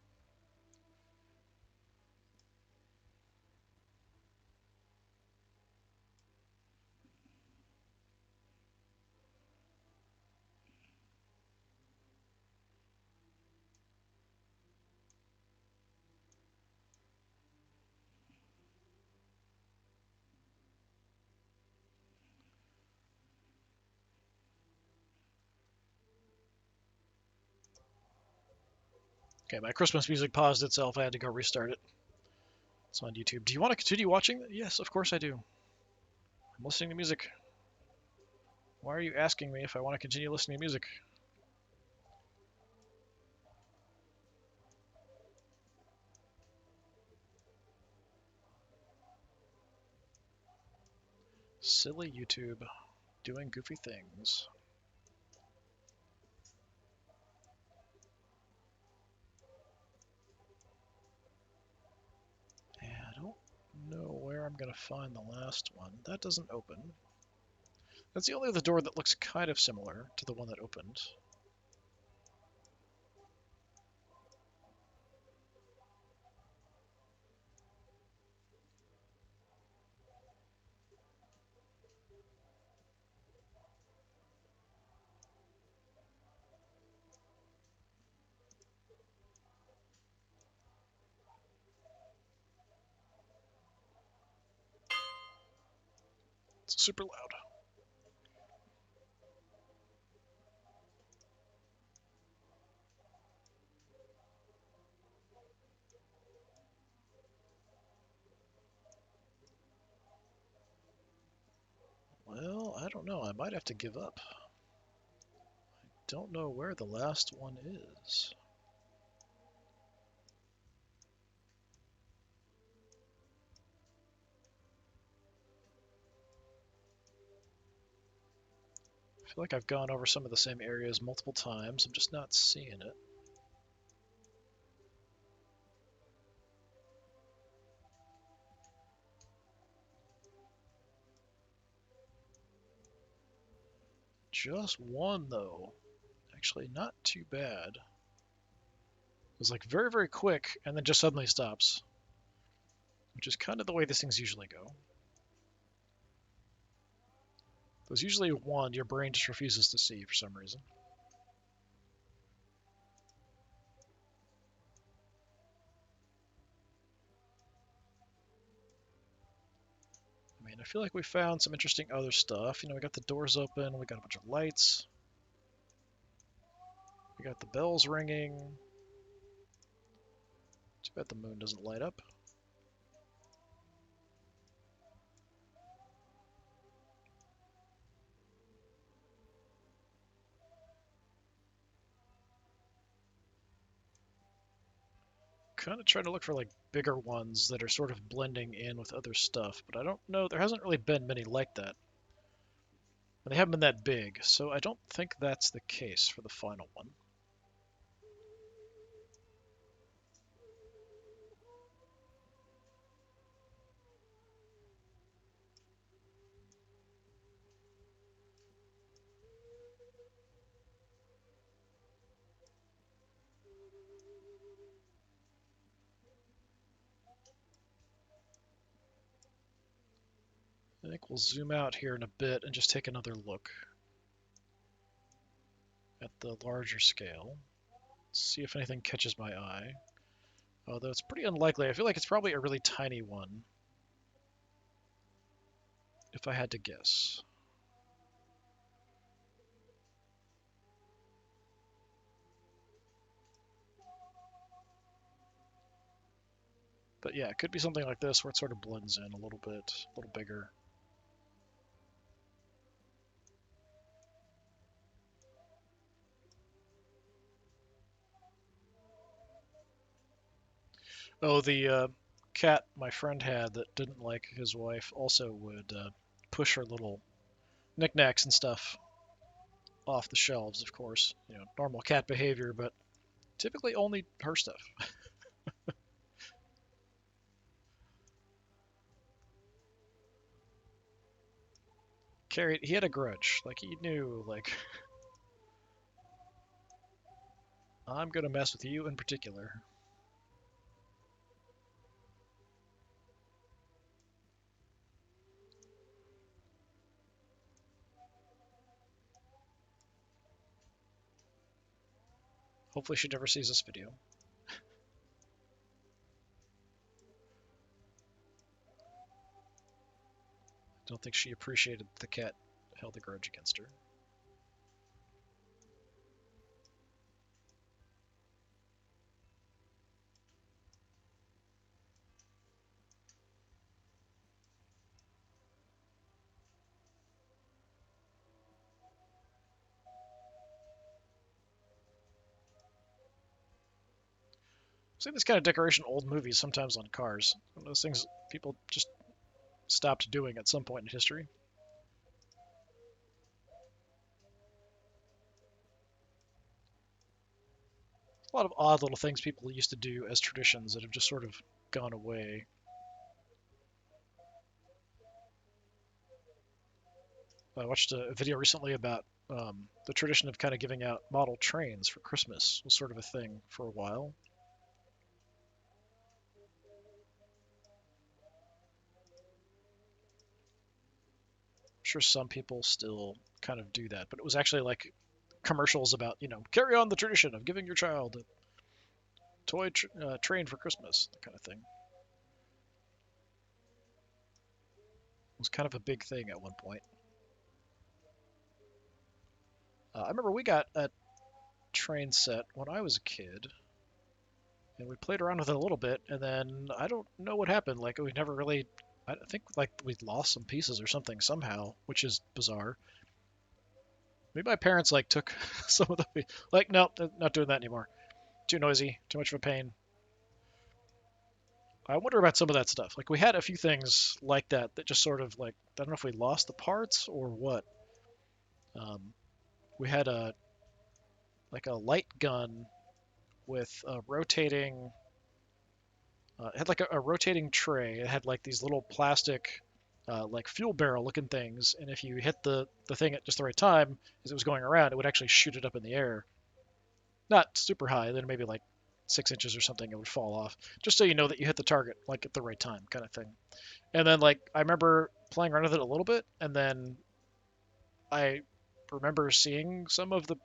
Okay, my Christmas music paused itself. I had to go restart it. It's on YouTube. Do you want to continue watching? Yes, of course I do. I'm listening to music. Why are you asking me if I want to continue listening to music? Silly YouTube, doing goofy things. Yeah, I don't know where I'm going to find the last one. That doesn't open. That's the only other door that looks kind of similar to the one that opened. It's super loud. Well, I don't know. I might have to give up. I don't know where the last one is. I feel like I've gone over some of the same areas multiple times. I'm just not seeing it. Just one, though. Actually, not too bad. It was like very, very quick, and then just suddenly stops. Which is kind of the way these things usually go. There's usually one your brain just refuses to see for some reason. I mean, I feel like we found some interesting other stuff. You know, we got the doors open, we got a bunch of lights. We got the bells ringing. Too bad the moon doesn't light up. Kind of trying to look for like bigger ones that are sort of blending in with other stuff, but I don't know. There hasn't really been many like that. And they haven't been that big, so I don't think that's the case for the final one. I think we'll zoom out here in a bit and just take another look at the larger scale. See if anything catches my eye. Although it's pretty unlikely. I feel like it's probably a really tiny one, if I had to guess. But yeah, it could be something like this where it sort of blends in a little bit, a little bigger. Oh, the cat my friend had that didn't like his wife also would push her little knickknacks and stuff off the shelves, of course. You know, normal cat behavior, but typically only her stuff. Carrie, he had a grudge. Like, he knew, like, I'm gonna mess with you in particular. Hopefully she never sees this video. Don't think she appreciated the cat held a grudge against her. I've seen this kind of decoration in old movies, sometimes on cars. One of those things people just stopped doing at some point in history. A lot of odd little things people used to do as traditions that have just sort of gone away. I watched a video recently about the tradition of kind of giving out model trains for Christmas was sort of a thing for a while. I'm sure some people still kind of do that, but it was actually like commercials about, you know, carry on the tradition of giving your child a toy train for Christmas, that kind of thing. It was kind of a big thing at one point. I remember we got a train set when I was a kid, and we played around with it a little bit, and then I don't know what happened. Like, we never really, I think like we lost some pieces or something somehow, which is bizarre. Maybe my parents like took some of the, like, no, not doing that anymore. Too noisy, too much of a pain. I wonder about some of that stuff. Like, we had a few things like that that just sort of like, I don't know if we lost the parts or what. Um, we had a like a light gun with a rotating. It had like a rotating tray. It had like these little plastic, like fuel barrel looking things, and if you hit the thing at just the right time as it was going around, it would actually shoot it up in the air. Not super high, then maybe like 6 inches or something, it would fall off. Just so you know that you hit the target like at the right time, kind of thing. And then like I remember playing around with it a little bit, and then I remember seeing some of the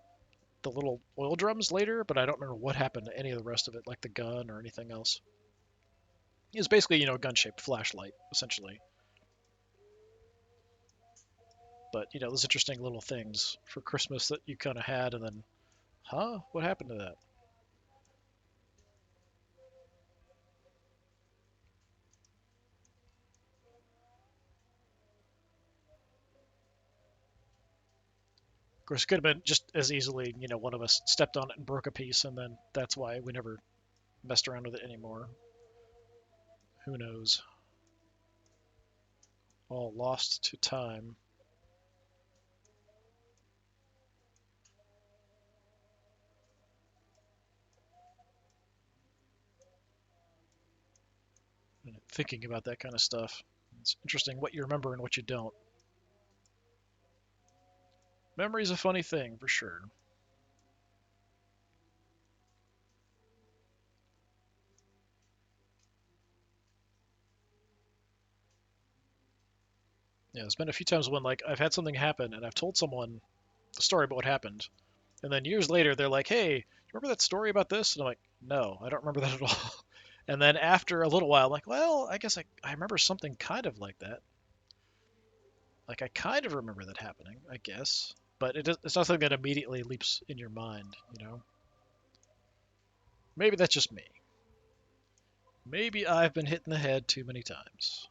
little oil drums later, but I don't remember what happened to any of the rest of it, like the gun or anything else. It was basically, you know, a gun-shaped flashlight, essentially. But, you know, those interesting little things for Christmas that you kind of had, and then, huh? What happened to that? Of course, it could have been just as easily, you know, one of us stepped on it and broke a piece, and then that's why we never messed around with it anymore. Who knows? All lost to time. And thinking about that kind of stuff. It's interesting what you remember and what you don't. Memory's a funny thing, for sure. Yeah, Yeah, there's been a few times when like I've had something happen and I've told someone the story about what happened, and then years later they're like, "Hey, do you remember that story about this?" And I'm like, "No, I don't remember that at all." And then after a little while, I'm like, "Well, I guess I remember something kind of like that. Like I kind of remember that happening, I guess." But it's not something that immediately leaps in your mind, you know? Maybe that's just me. Maybe I've been hit in the head too many times.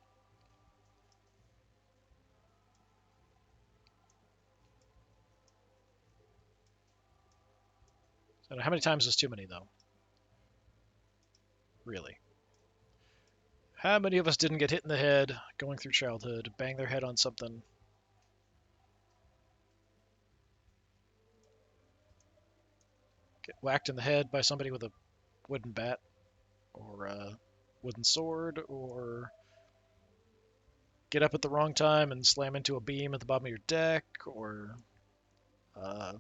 I don't know how many times is too many, though? Really? How many of us didn't get hit in the head going through childhood, bang their head on something, get whacked in the head by somebody with a wooden bat or a wooden sword, or get up at the wrong time and slam into a beam at the bottom of your deck, or uh,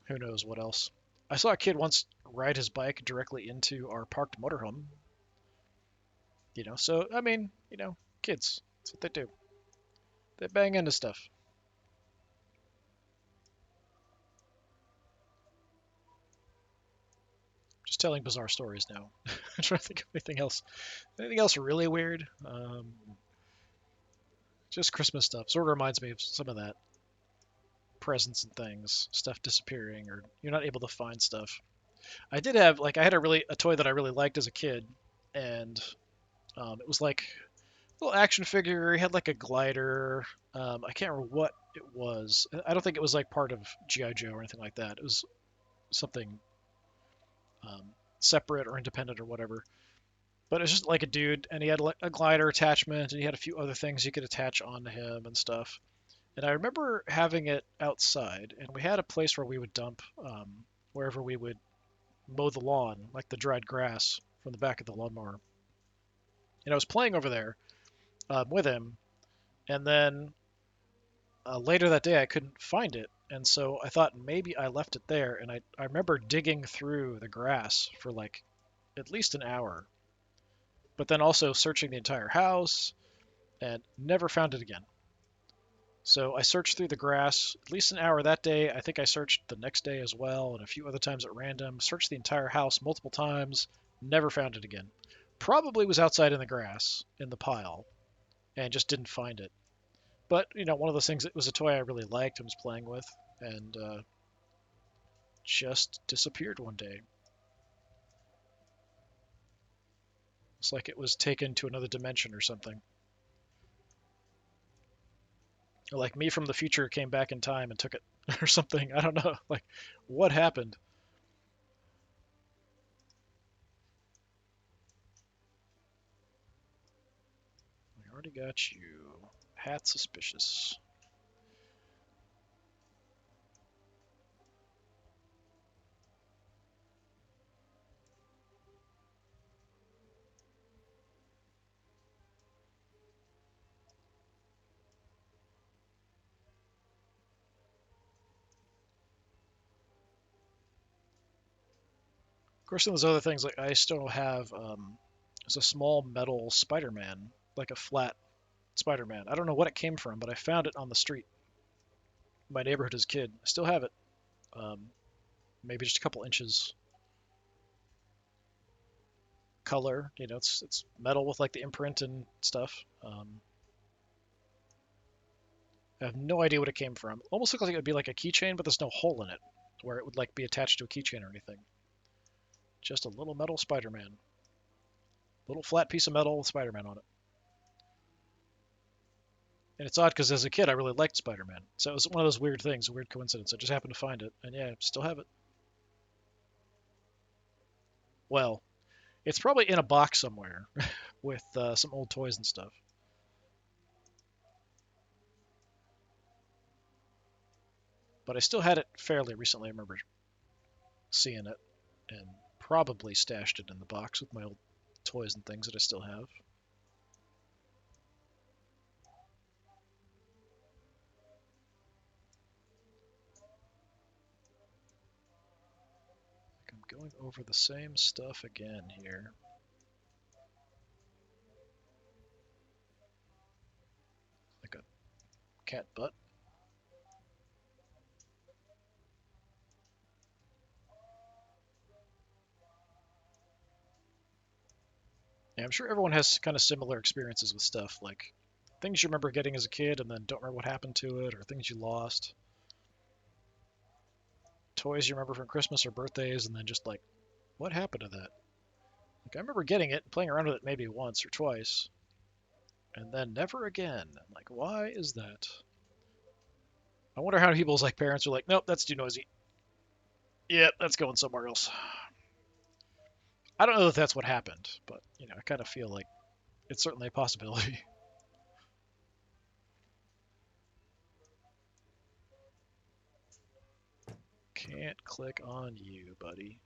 who knows what else. I saw a kid once ride his bike directly into our parked motorhome. So I mean, kids. That's what they do. They bang into stuff. Just telling bizarre stories now. I'm trying to think of anything else. Anything else really weird? Just Christmas stuff. Sort of reminds me of some of that. Presents and things, stuff disappearing, or you're not able to find stuff. I did have like I had a toy that I really liked as a kid, and it was like a little action figure. He had like a glider. I can't remember what it was. I don't think it was like part of GI Joe or anything like that. It was something um, separate or independent or whatever. But it was just like a dude, and he had a glider attachment, and he had a few other things you could attach onto him and stuff. And I remember having it outside, and we had a place where we would dump wherever we would mow the lawn, like the dried grass from the back of the lawnmower. And I was playing over there with him, and then later that day I couldn't find it, and so I thought maybe I left it there. And I remember digging through the grass for like at least an hour, but then also searching the entire house and never found it again. So I searched through the grass at least an hour that day. I think I searched the next day as well, and a few other times at random. Searched the entire house multiple times, never found it again. Probably was outside in the grass in the pile and just didn't find it. But one of those things. It was a toy I really liked and was playing with, and just disappeared one day. It's like it was taken to another dimension or something. Or like me from the future came back in time and took it or something. I don't know. Like, what happened? I already got you. Hat suspicious. Of course, there's other things like I still have. It's a small metal Spider-Man, like a flat Spider-Man. I don't know what it came from, but I found it on the street in my neighborhood as a kid. I still have it. Um, Maybe just a couple inches color. It's metal with like the imprint and stuff. I have no idea what it came from. Almost looks like it would be like a keychain, but there's no hole in it where it would like be attached to a keychain or anything. Just a little metal Spider-Man, little flat piece of metal with Spider-Man on it. And it's odd because as a kid I really liked Spider-Man, so it was one of those weird things, a weird coincidence. I just happened to find it, and yeah, I still have it. Well, it's probably in a box somewhere with some old toys and stuff. But I still had it fairly recently. I remember seeing it and probably stashed it in the box with my old toys and things that I still have. I'm going over the same stuff again here. cat butt. Yeah, I'm sure everyone has kind of similar experiences with stuff, like things you remember getting as a kid and then don't remember what happened to it, or things you lost. Toys you remember from Christmas or birthdays, and then just like, what happened to that? Like, I remember getting it, playing around with it maybe once or twice, and then never again. I'm like, why is that? I wonder how people's like parents are like, nope, that's too noisy. Yeah, that's going somewhere else. I don't know if that's what happened, but I kind of feel like it's certainly a possibility. Can't click on you, buddy.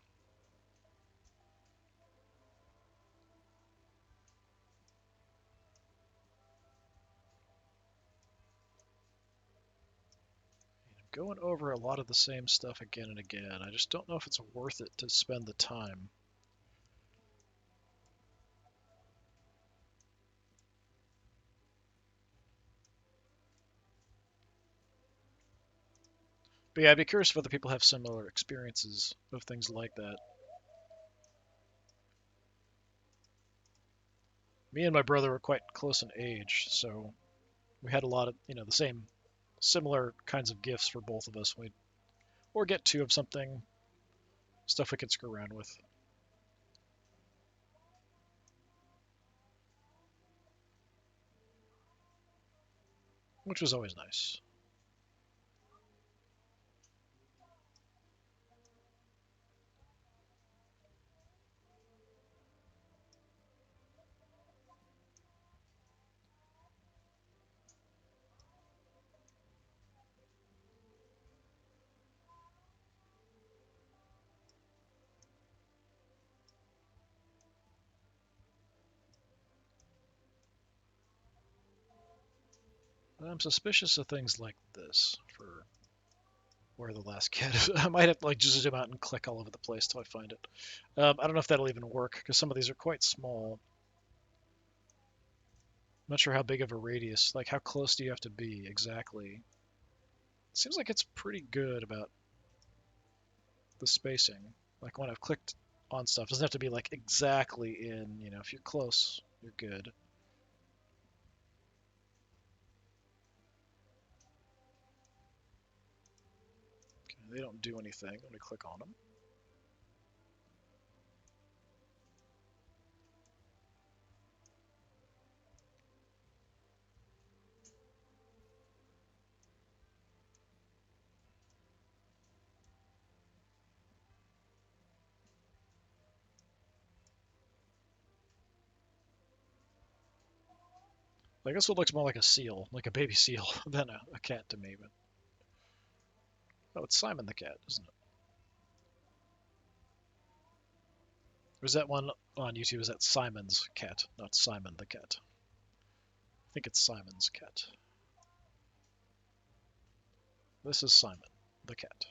Going over a lot of the same stuff again and again. I just don't know if it's worth it to spend the time. But yeah, I'd be curious if other people have similar experiences of things like that. Me and my brother were quite close in age, so we had a lot of, the same similar kinds of gifts for both of us. We'd or get two of something, stuff we could screw around with, which was always nice. I'm suspicious of things like this for where the last cat is. I might have to like just zoom out and click all over the place till I find it. I don't know if that'll even work because some of these are quite small. I'm not sure how big of a radius, like how close do you have to be exactly? It seems like it's pretty good about the spacing. Like when I've clicked on stuff, it doesn't have to be like exactly in, if you're close, you're good. Okay, they don't do anything. Let me click on them. I guess it looks more like a seal, like a baby seal, than a cat to me. But oh, it's Simon the cat, isn't it? Or is that one on YouTube? Is that Simon's cat, not Simon the cat? I think it's Simon's cat. This is Simon the cat.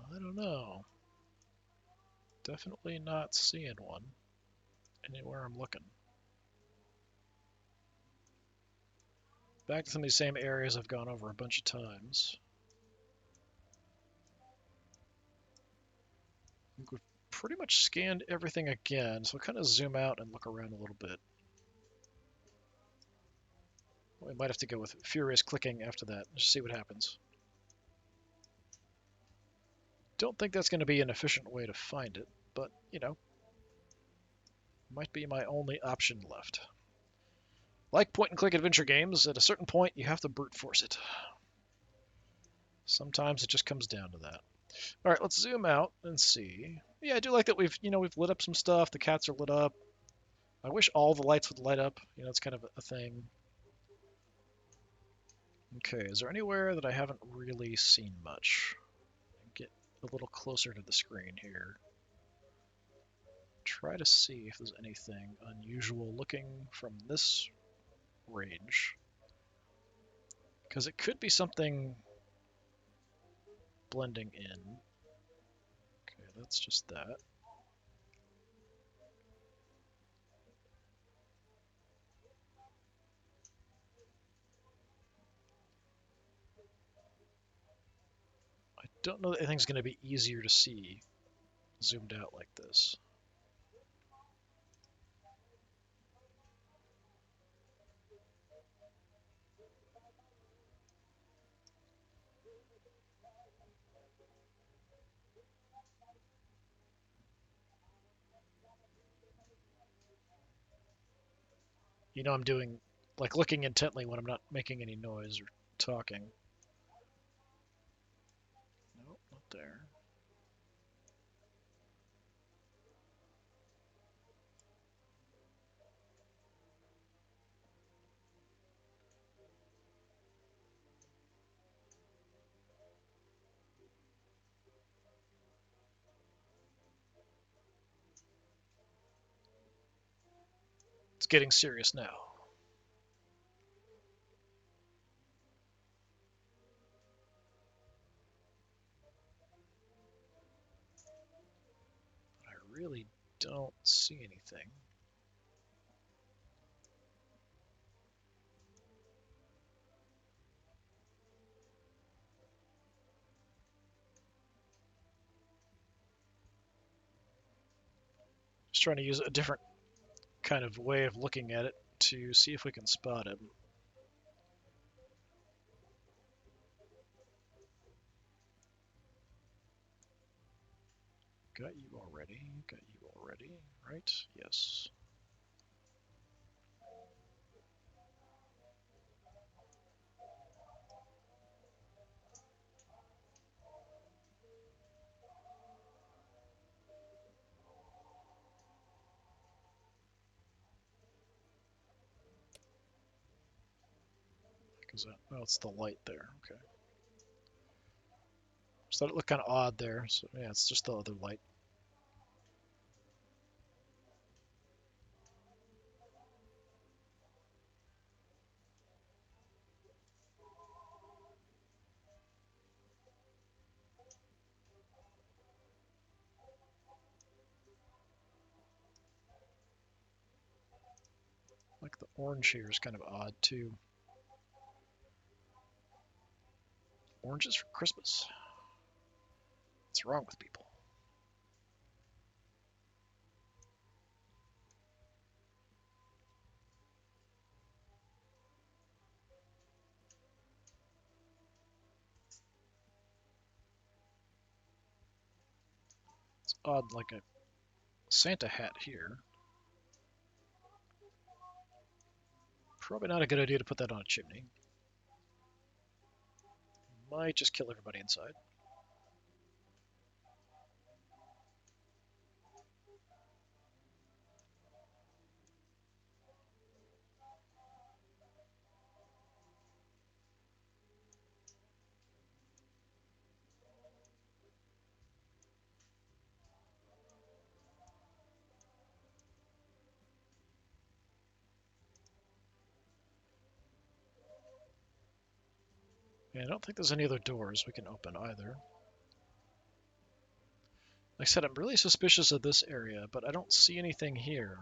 I don't know. Definitely not seeing one anywhere I'm looking. Back to some of these same areas I've gone over a bunch of times. I think we've pretty much scanned everything again, so I'll kind of zoom out and look around a little bit. We might have to go with furious clicking after that, just see what happens. Don't think that's going to be an efficient way to find it, but, might be my only option left. Like point-and-click adventure games, at a certain point you have to brute force it. Sometimes it just comes down to that. All right, let's zoom out and see. Yeah, I do like that we've lit up some stuff. The cats are lit up. I wish all the lights would light up. It's kind of a thing. Okay, is there anywhere that I haven't really seen much? Get a little closer to the screen here. try to see if there's anything unusual looking from this range. Because it could be something blending in. Okay, that's just that. I don't know that anything's going to be easier to see zoomed out like this. You know, I'm doing, like, looking intently when I'm not making any noise or talking. Nope, not there. It's getting serious now. I really don't see anything. Just trying to use a different kind of way of looking at it to see if we can spot him. Got you already. Got you already. Right? Yes. Because oh, it's the light there. Okay. Just thought it looked kind of odd there. So yeah, it's just the other light. Like the orange here is kind of odd too. Oranges for Christmas. What's wrong with people? It's odd, like a Santa hat here. Probably not a good idea to put that on a chimney. Might just kill everybody inside. Yeah, I don't think there's any other doors we can open either. Like I said, I'm really suspicious of this area, but I don't see anything here.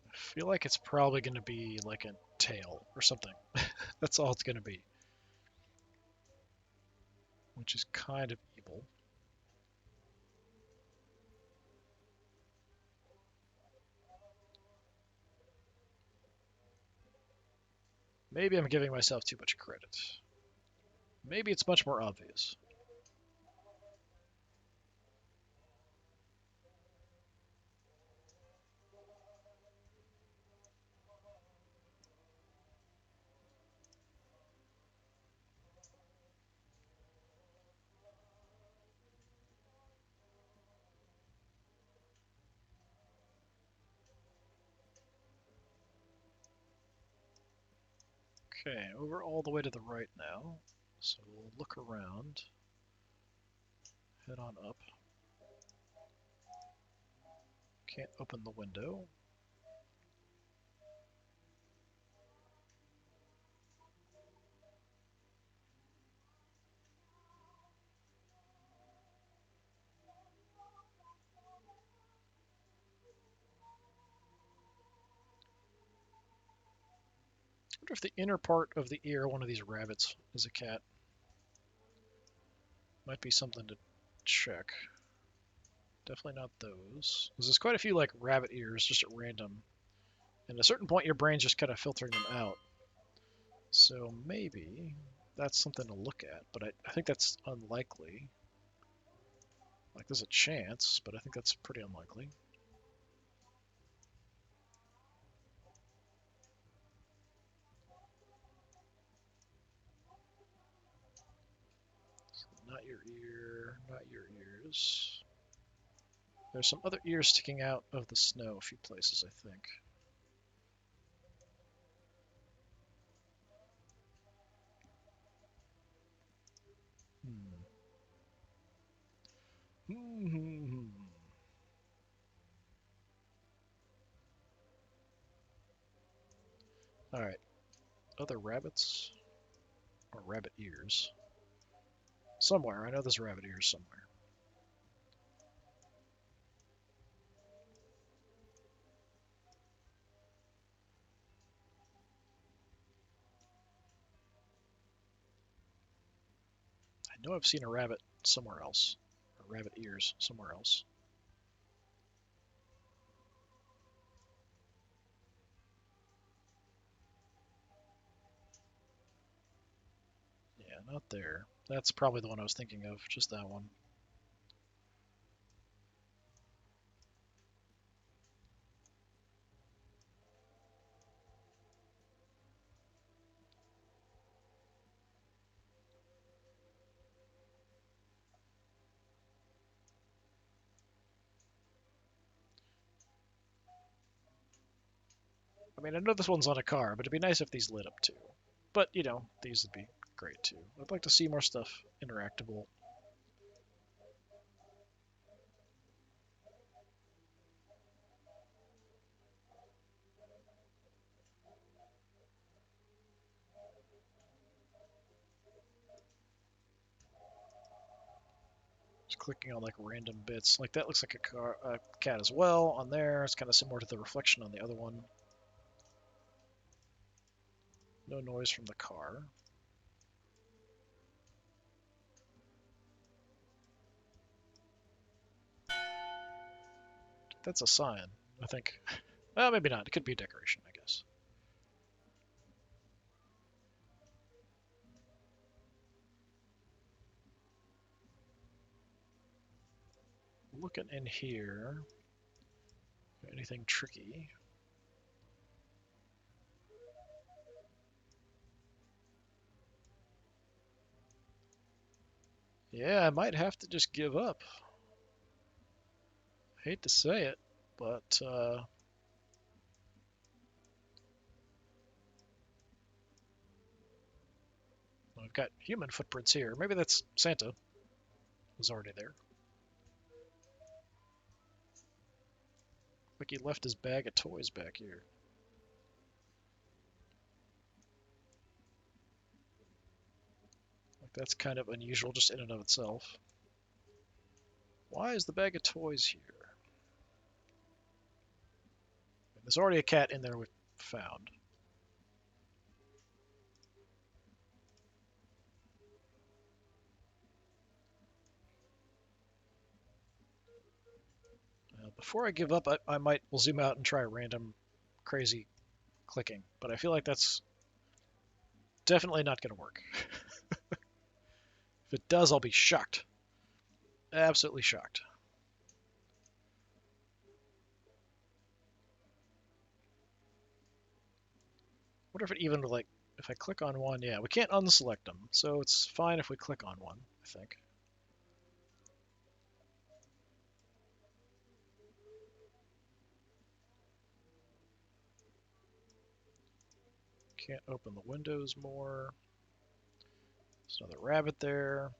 I feel like it's probably going to be like a tail or something. That's all it's going to be. Which is kind of evil. Maybe I'm giving myself too much credit. Maybe it's much more obvious. Okay, over all the way to the right now. So we'll look around, head on up. Can't open the window. I wonder if the inner part of the ear of one of these rabbits is a cat. Might be something to check. Definitely not those. There's quite a few like rabbit ears just at random. And at a certain point your brain's just kind of filtering them out. So maybe that's something to look at, but I think that's unlikely. Like there's a chance, but I think that's pretty unlikely. Not your ear, not your ears. There's some other ears sticking out of the snow a few places, I think. Hmm. Alright, other rabbits? Or rabbit ears? Somewhere, I know there's rabbit ears somewhere. I know I've seen a rabbit somewhere else. Or rabbit ears somewhere else. Yeah, not there. That's probably the one I was thinking of, just that one. I mean, I know this one's on a car, but it'd be nice if these lit up too. But, you know, these would be great too. I'd like to see more stuff interactable. Just clicking on like random bits. Like that looks like a cat as well on there. It's kind of similar to the reflection on the other one. No noise from the car. That's a sign, I think. Well, maybe not. It could be a decoration, I guess. Looking in here. Anything tricky? Yeah, I might have to just give up. Hate to say it, but I've got human footprints here. Maybe that's Santa was already there. Like he left his bag of toys back here. Like that's kind of unusual just in and of itself. Why is the bag of toys here? There's already a cat in there we found. Before I give up, I might will zoom out and try random crazy clicking, but I feel like that's definitely not going to work. If it does, I'll be shocked. Absolutely shocked. Wonder if it even, like, if I click on one, yeah, we can't unselect them, so it's fine if we click on one, I think. Can't open the windows more. There's another rabbit there.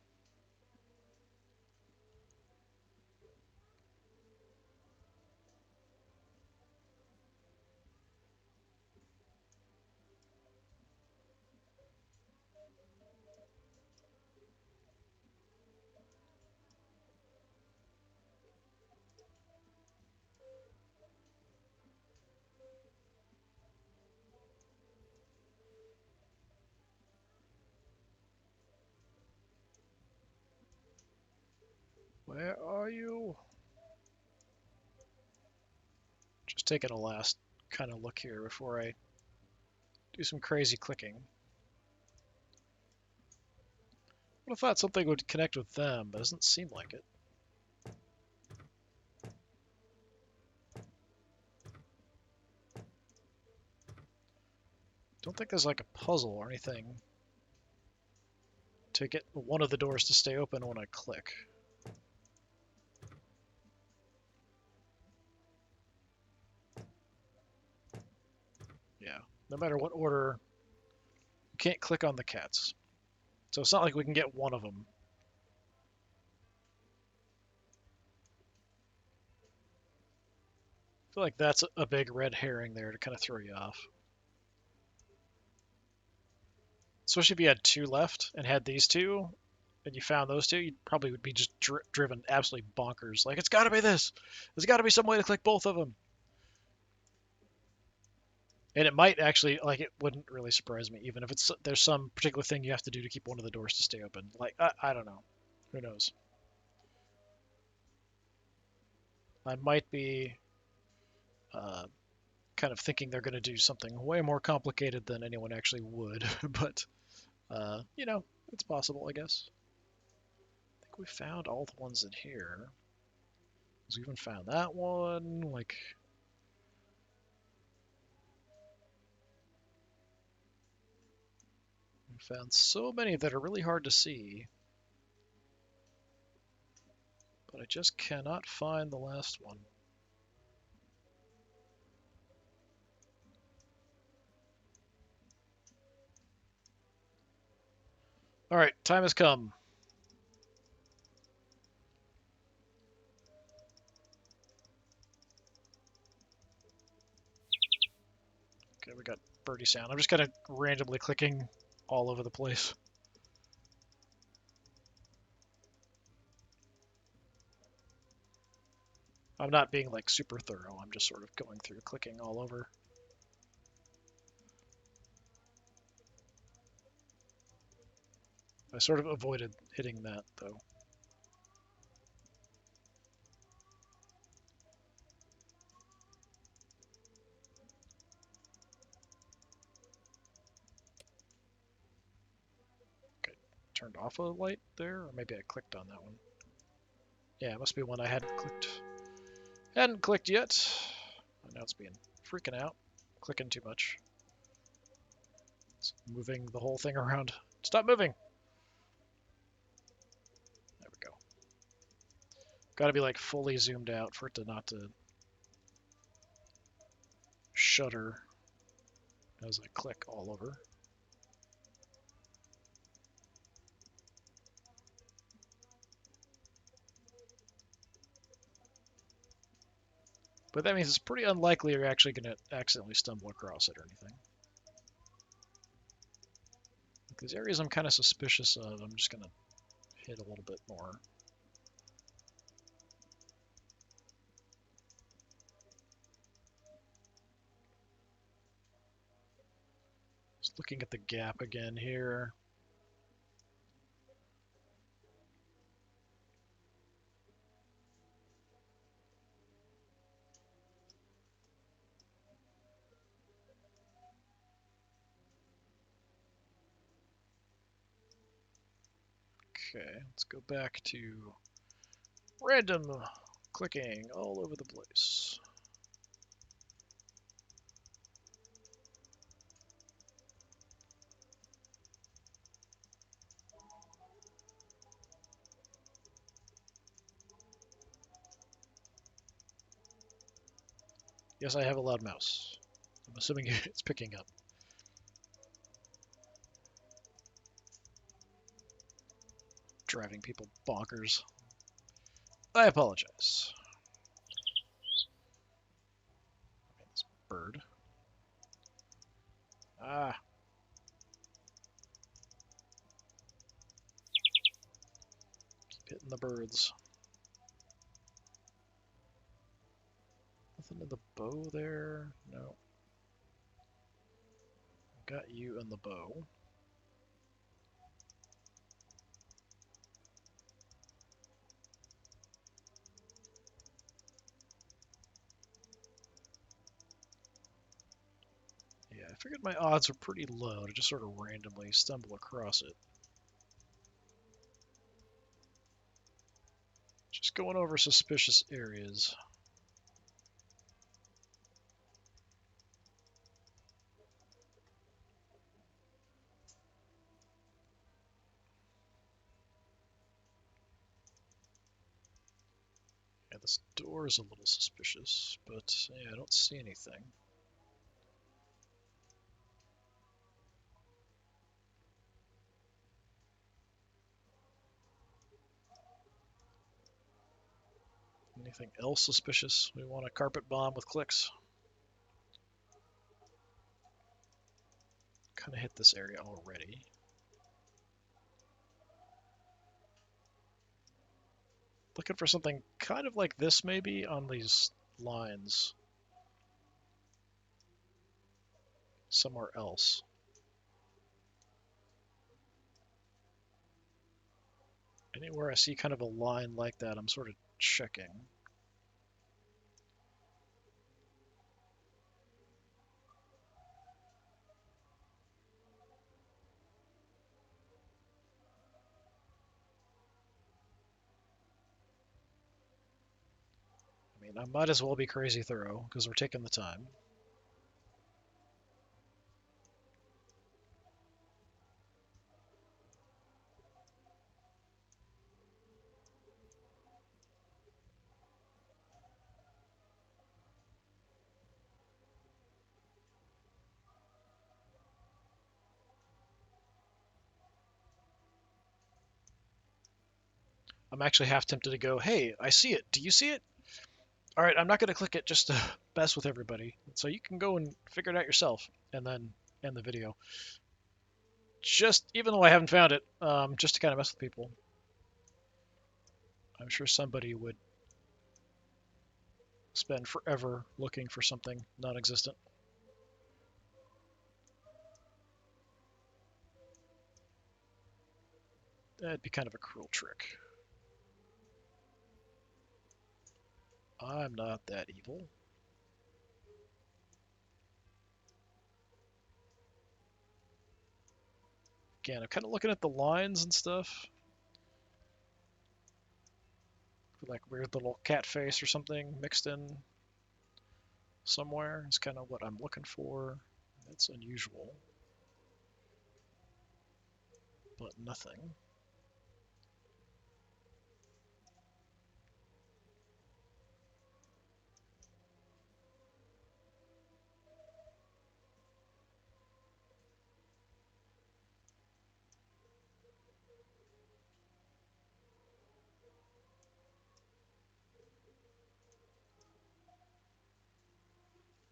Where are you? Just taking a last kind of look here before I do some crazy clicking. I would have thought something would connect with them, but it doesn't seem like it. Don't think there's like a puzzle or anything to get one of the doors to stay open when I click. Yeah, no matter what order, you can't click on the cats. So it's not like we can get one of them. I feel like that's a big red herring there to kind of throw you off. Especially if you had two left and had these two, and you found those two, you probably would be just driven absolutely bonkers. Like, it's got to be this. There's got to be some way to click both of them. And it might actually, like, it wouldn't really surprise me, even if there's some particular thing you have to do to keep one of the doors to stay open. Like, I don't know. Who knows? I might be uh, kind of thinking they're going to do something way more complicated than anyone actually would, but, you know, it's possible, I guess. I think we found all the ones in here. We even found that one, like... We found so many that are really hard to see. But I just cannot find the last one. Alright, time has come. Okay, we got birdie sound. I'm just kind of randomly clicking all over the place. I'm not being like super thorough. I'm just sort of going through clicking all over. I sort of avoided hitting that though. Okay, turned off a light there, or maybe I clicked on that one. Yeah, it must be one I hadn't clicked. Hadn't clicked yet. Oh, now it's being freaking out. Clicking too much. It's moving the whole thing around. Stop moving! There we go. Gotta be like fully zoomed out for it to not to shudder as I click all over. But that means it's pretty unlikely you're actually going to accidentally stumble across it or anything. These areas I'm kind of suspicious of, I'm just going to hit a little bit more. Just looking at the gap again here. Okay, let's go back to random clicking all over the place. Yes, I have a loud mouse. I'm assuming it's picking up. Driving people bonkers. I apologize. This bird. Ah. Keep hitting the birds. Nothing in the bow there? No. Got you and the bow. Yeah, I figured my odds were pretty low to just sort of randomly stumble across it. Just going over suspicious areas. Yeah, this door is a little suspicious, but yeah, I don't see anything. Anything else suspicious? We want a carpet bomb with clicks. Kind of hit this area already. Looking for something kind of like this maybe on these lines. Somewhere else. Anywhere I see kind of a line like that, I'm sort of checking. I mean, I might as well be crazy thorough, because we're taking the time. I'm actually half tempted to go, hey, I see it. Do you see it? All right, I'm not going to click it just to mess with everybody. So you can go and figure it out yourself, and then end the video. Just, even though I haven't found it, just to kind of mess with people. I'm sure somebody would spend forever looking for something non-existent. That'd be kind of a cruel trick. I'm not that evil. Again, I'm kind of looking at the lines and stuff. Like weird little cat face or something mixed in somewhere is kind of what I'm looking for. That's unusual, but nothing.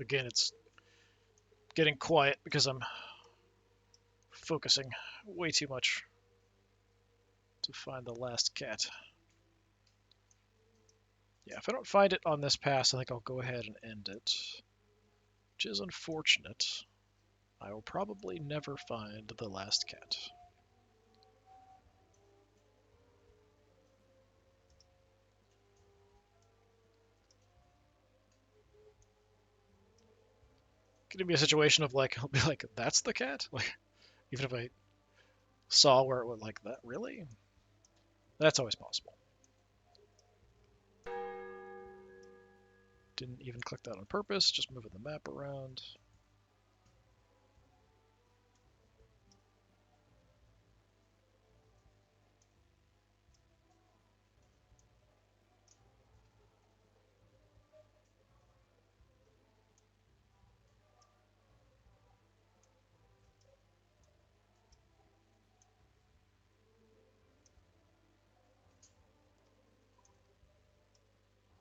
Again, it's getting quiet because I'm focusing way too much to find the last cat. Yeah, if I don't find it on this pass, I think I'll go ahead and end it, which is unfortunate. I will probably never find the last cat. Gonna be a situation of like, I'll be like, that's the cat? Like, even if I saw where it went like that, really? That's always possible. Didn't even click that on purpose, just moving the map around.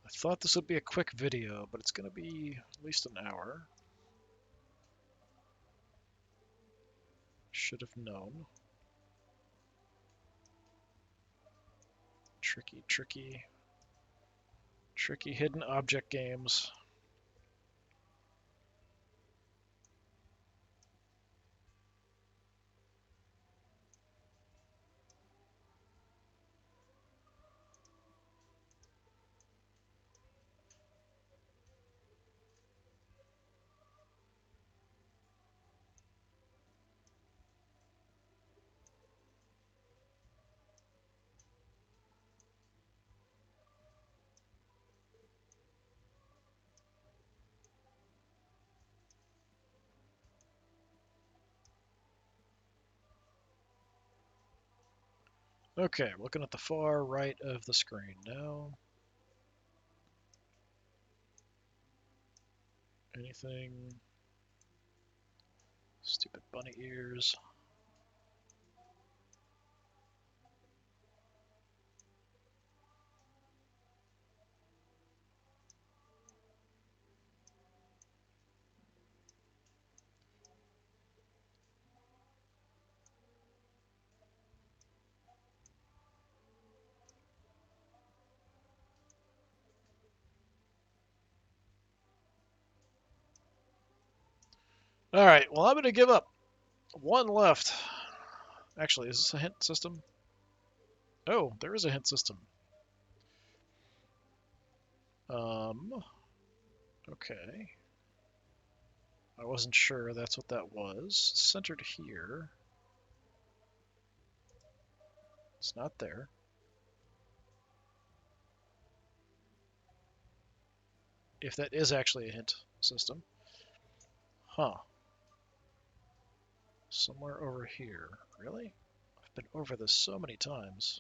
I thought this would be a quick video, but it's going to be at least an hour. Should have known. Tricky, tricky. Tricky hidden object games. Okay, looking at the far right of the screen now. Anything? Stupid bunny ears. Alright, well, I'm going to give up. One left. Actually, is this a hint system? Oh, there is a hint system. Okay. I wasn't sure that's what that was. Centered here. It's not there. If that is actually a hint system. Huh. Somewhere over here. Really? I've been over this so many times.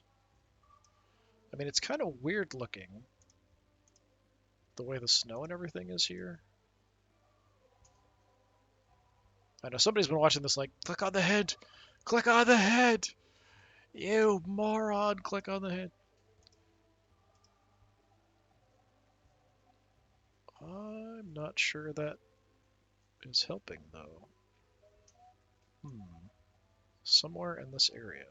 I mean, it's kind of weird looking. The way the snow and everything is here. I know somebody's been watching this like, click on the head! Click on the head! You moron! Click on the head. I'm not sure that is helping, though. Somewhere in this area.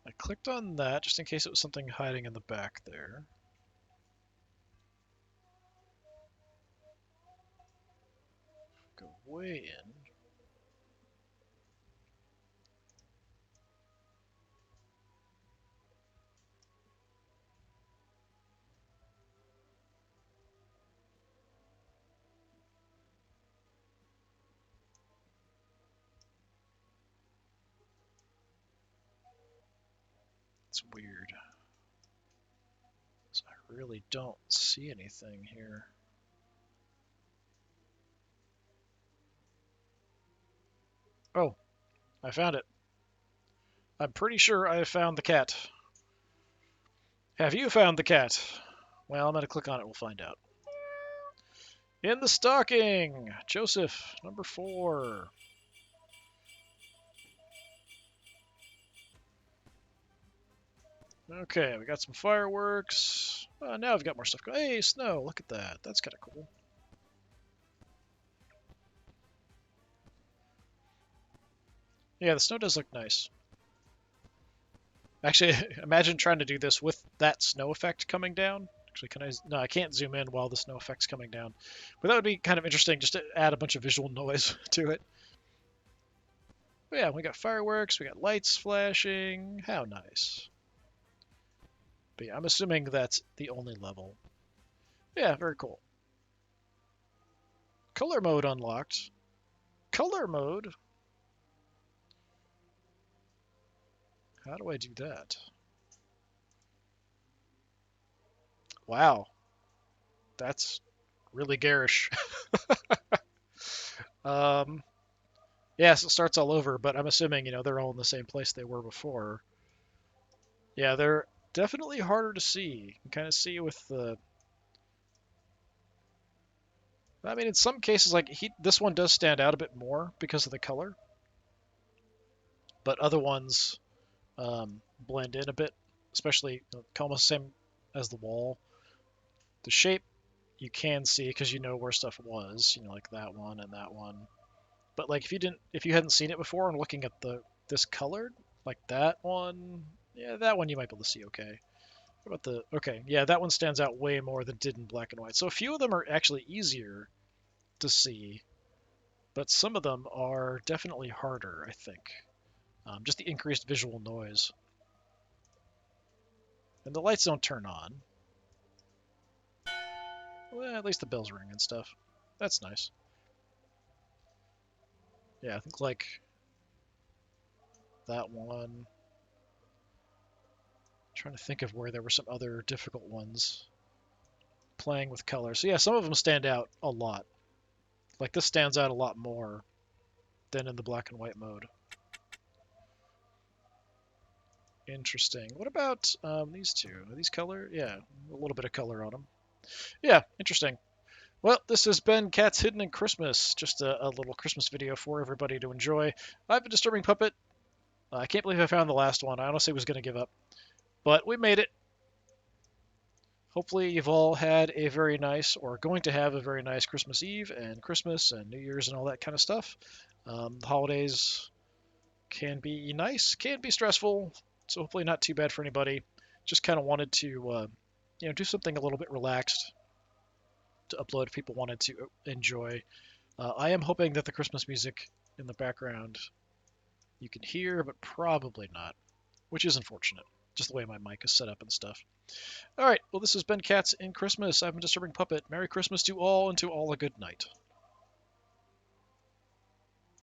I clicked on that just in case it was something hiding in the back there. Go way in. It's weird. I really don't see anything here. Oh, I found it. I'm pretty sure I have found the cat. Have you found the cat? Well, I'm going to click on it. We'll find out. In the stocking! Joseph, number 4. Okay, we got some fireworks. Now I've got more stuff. Hey, snow, look at that. That's kind of cool. Yeah, the snow does look nice. Actually, imagine trying to do this with that snow effect coming down. Actually, can I? No, I can't zoom in while the snow effect's coming down. But that would be kind of interesting, just to add a bunch of visual noise to it. But yeah, we got fireworks, we got lights flashing. How nice. But yeah, I'm assuming that's the only level. Yeah, very cool. Color mode unlocked. Color mode? How do I do that? Wow, that's really garish. um, yes, it starts all over, but I'm assuming, they're all in the same place they were before. Yeah, they're definitely harder to see. You can kind of see with the. I mean, in some cases, like this one does stand out a bit more because of the color, but other ones blend in a bit, especially almost the same as the wall. The shape you can see because you know where stuff was, like that one and that one. But like if you hadn't seen it before and looking at this colored, like that one, yeah, that one you might be able to see okay. What about okay, yeah, that one stands out way more than it did in black and white. So a few of them are actually easier to see, but some of them are definitely harder, I think. Just the increased visual noise. And the lights don't turn on. Well, at least the bells ring and stuff. That's nice. Yeah, I think like that one. I'm trying to think of where there were some other difficult ones playing with color. So yeah, some of them stand out a lot. Like this stands out a lot more than in the black and white mode. Interesting. What about these two? Are these color? Yeah, a little bit of color on them. Yeah, interesting. Well, this has been Cats Hidden in Christmas. Just a little Christmas video for everybody to enjoy. I've been Disturbing Puppet. I can't believe I found the last one. I honestly was going to give up. But we made it. Hopefully you've all had a very nice, or going to have a very nice Christmas Eve and Christmas and New Year's and all that kind of stuff. The holidays can be nice, can be stressful, so hopefully not too bad for anybody. Just kind of wanted to, do something a little bit relaxed to upload if people wanted to enjoy. I am hoping that the Christmas music in the background you can hear, but probably not, which is unfortunate. Just the way my mic is set up and stuff. All right, well, this has been Cats in Christmas. I've been Disturbing Puppet. Merry Christmas to all, and to all a good night.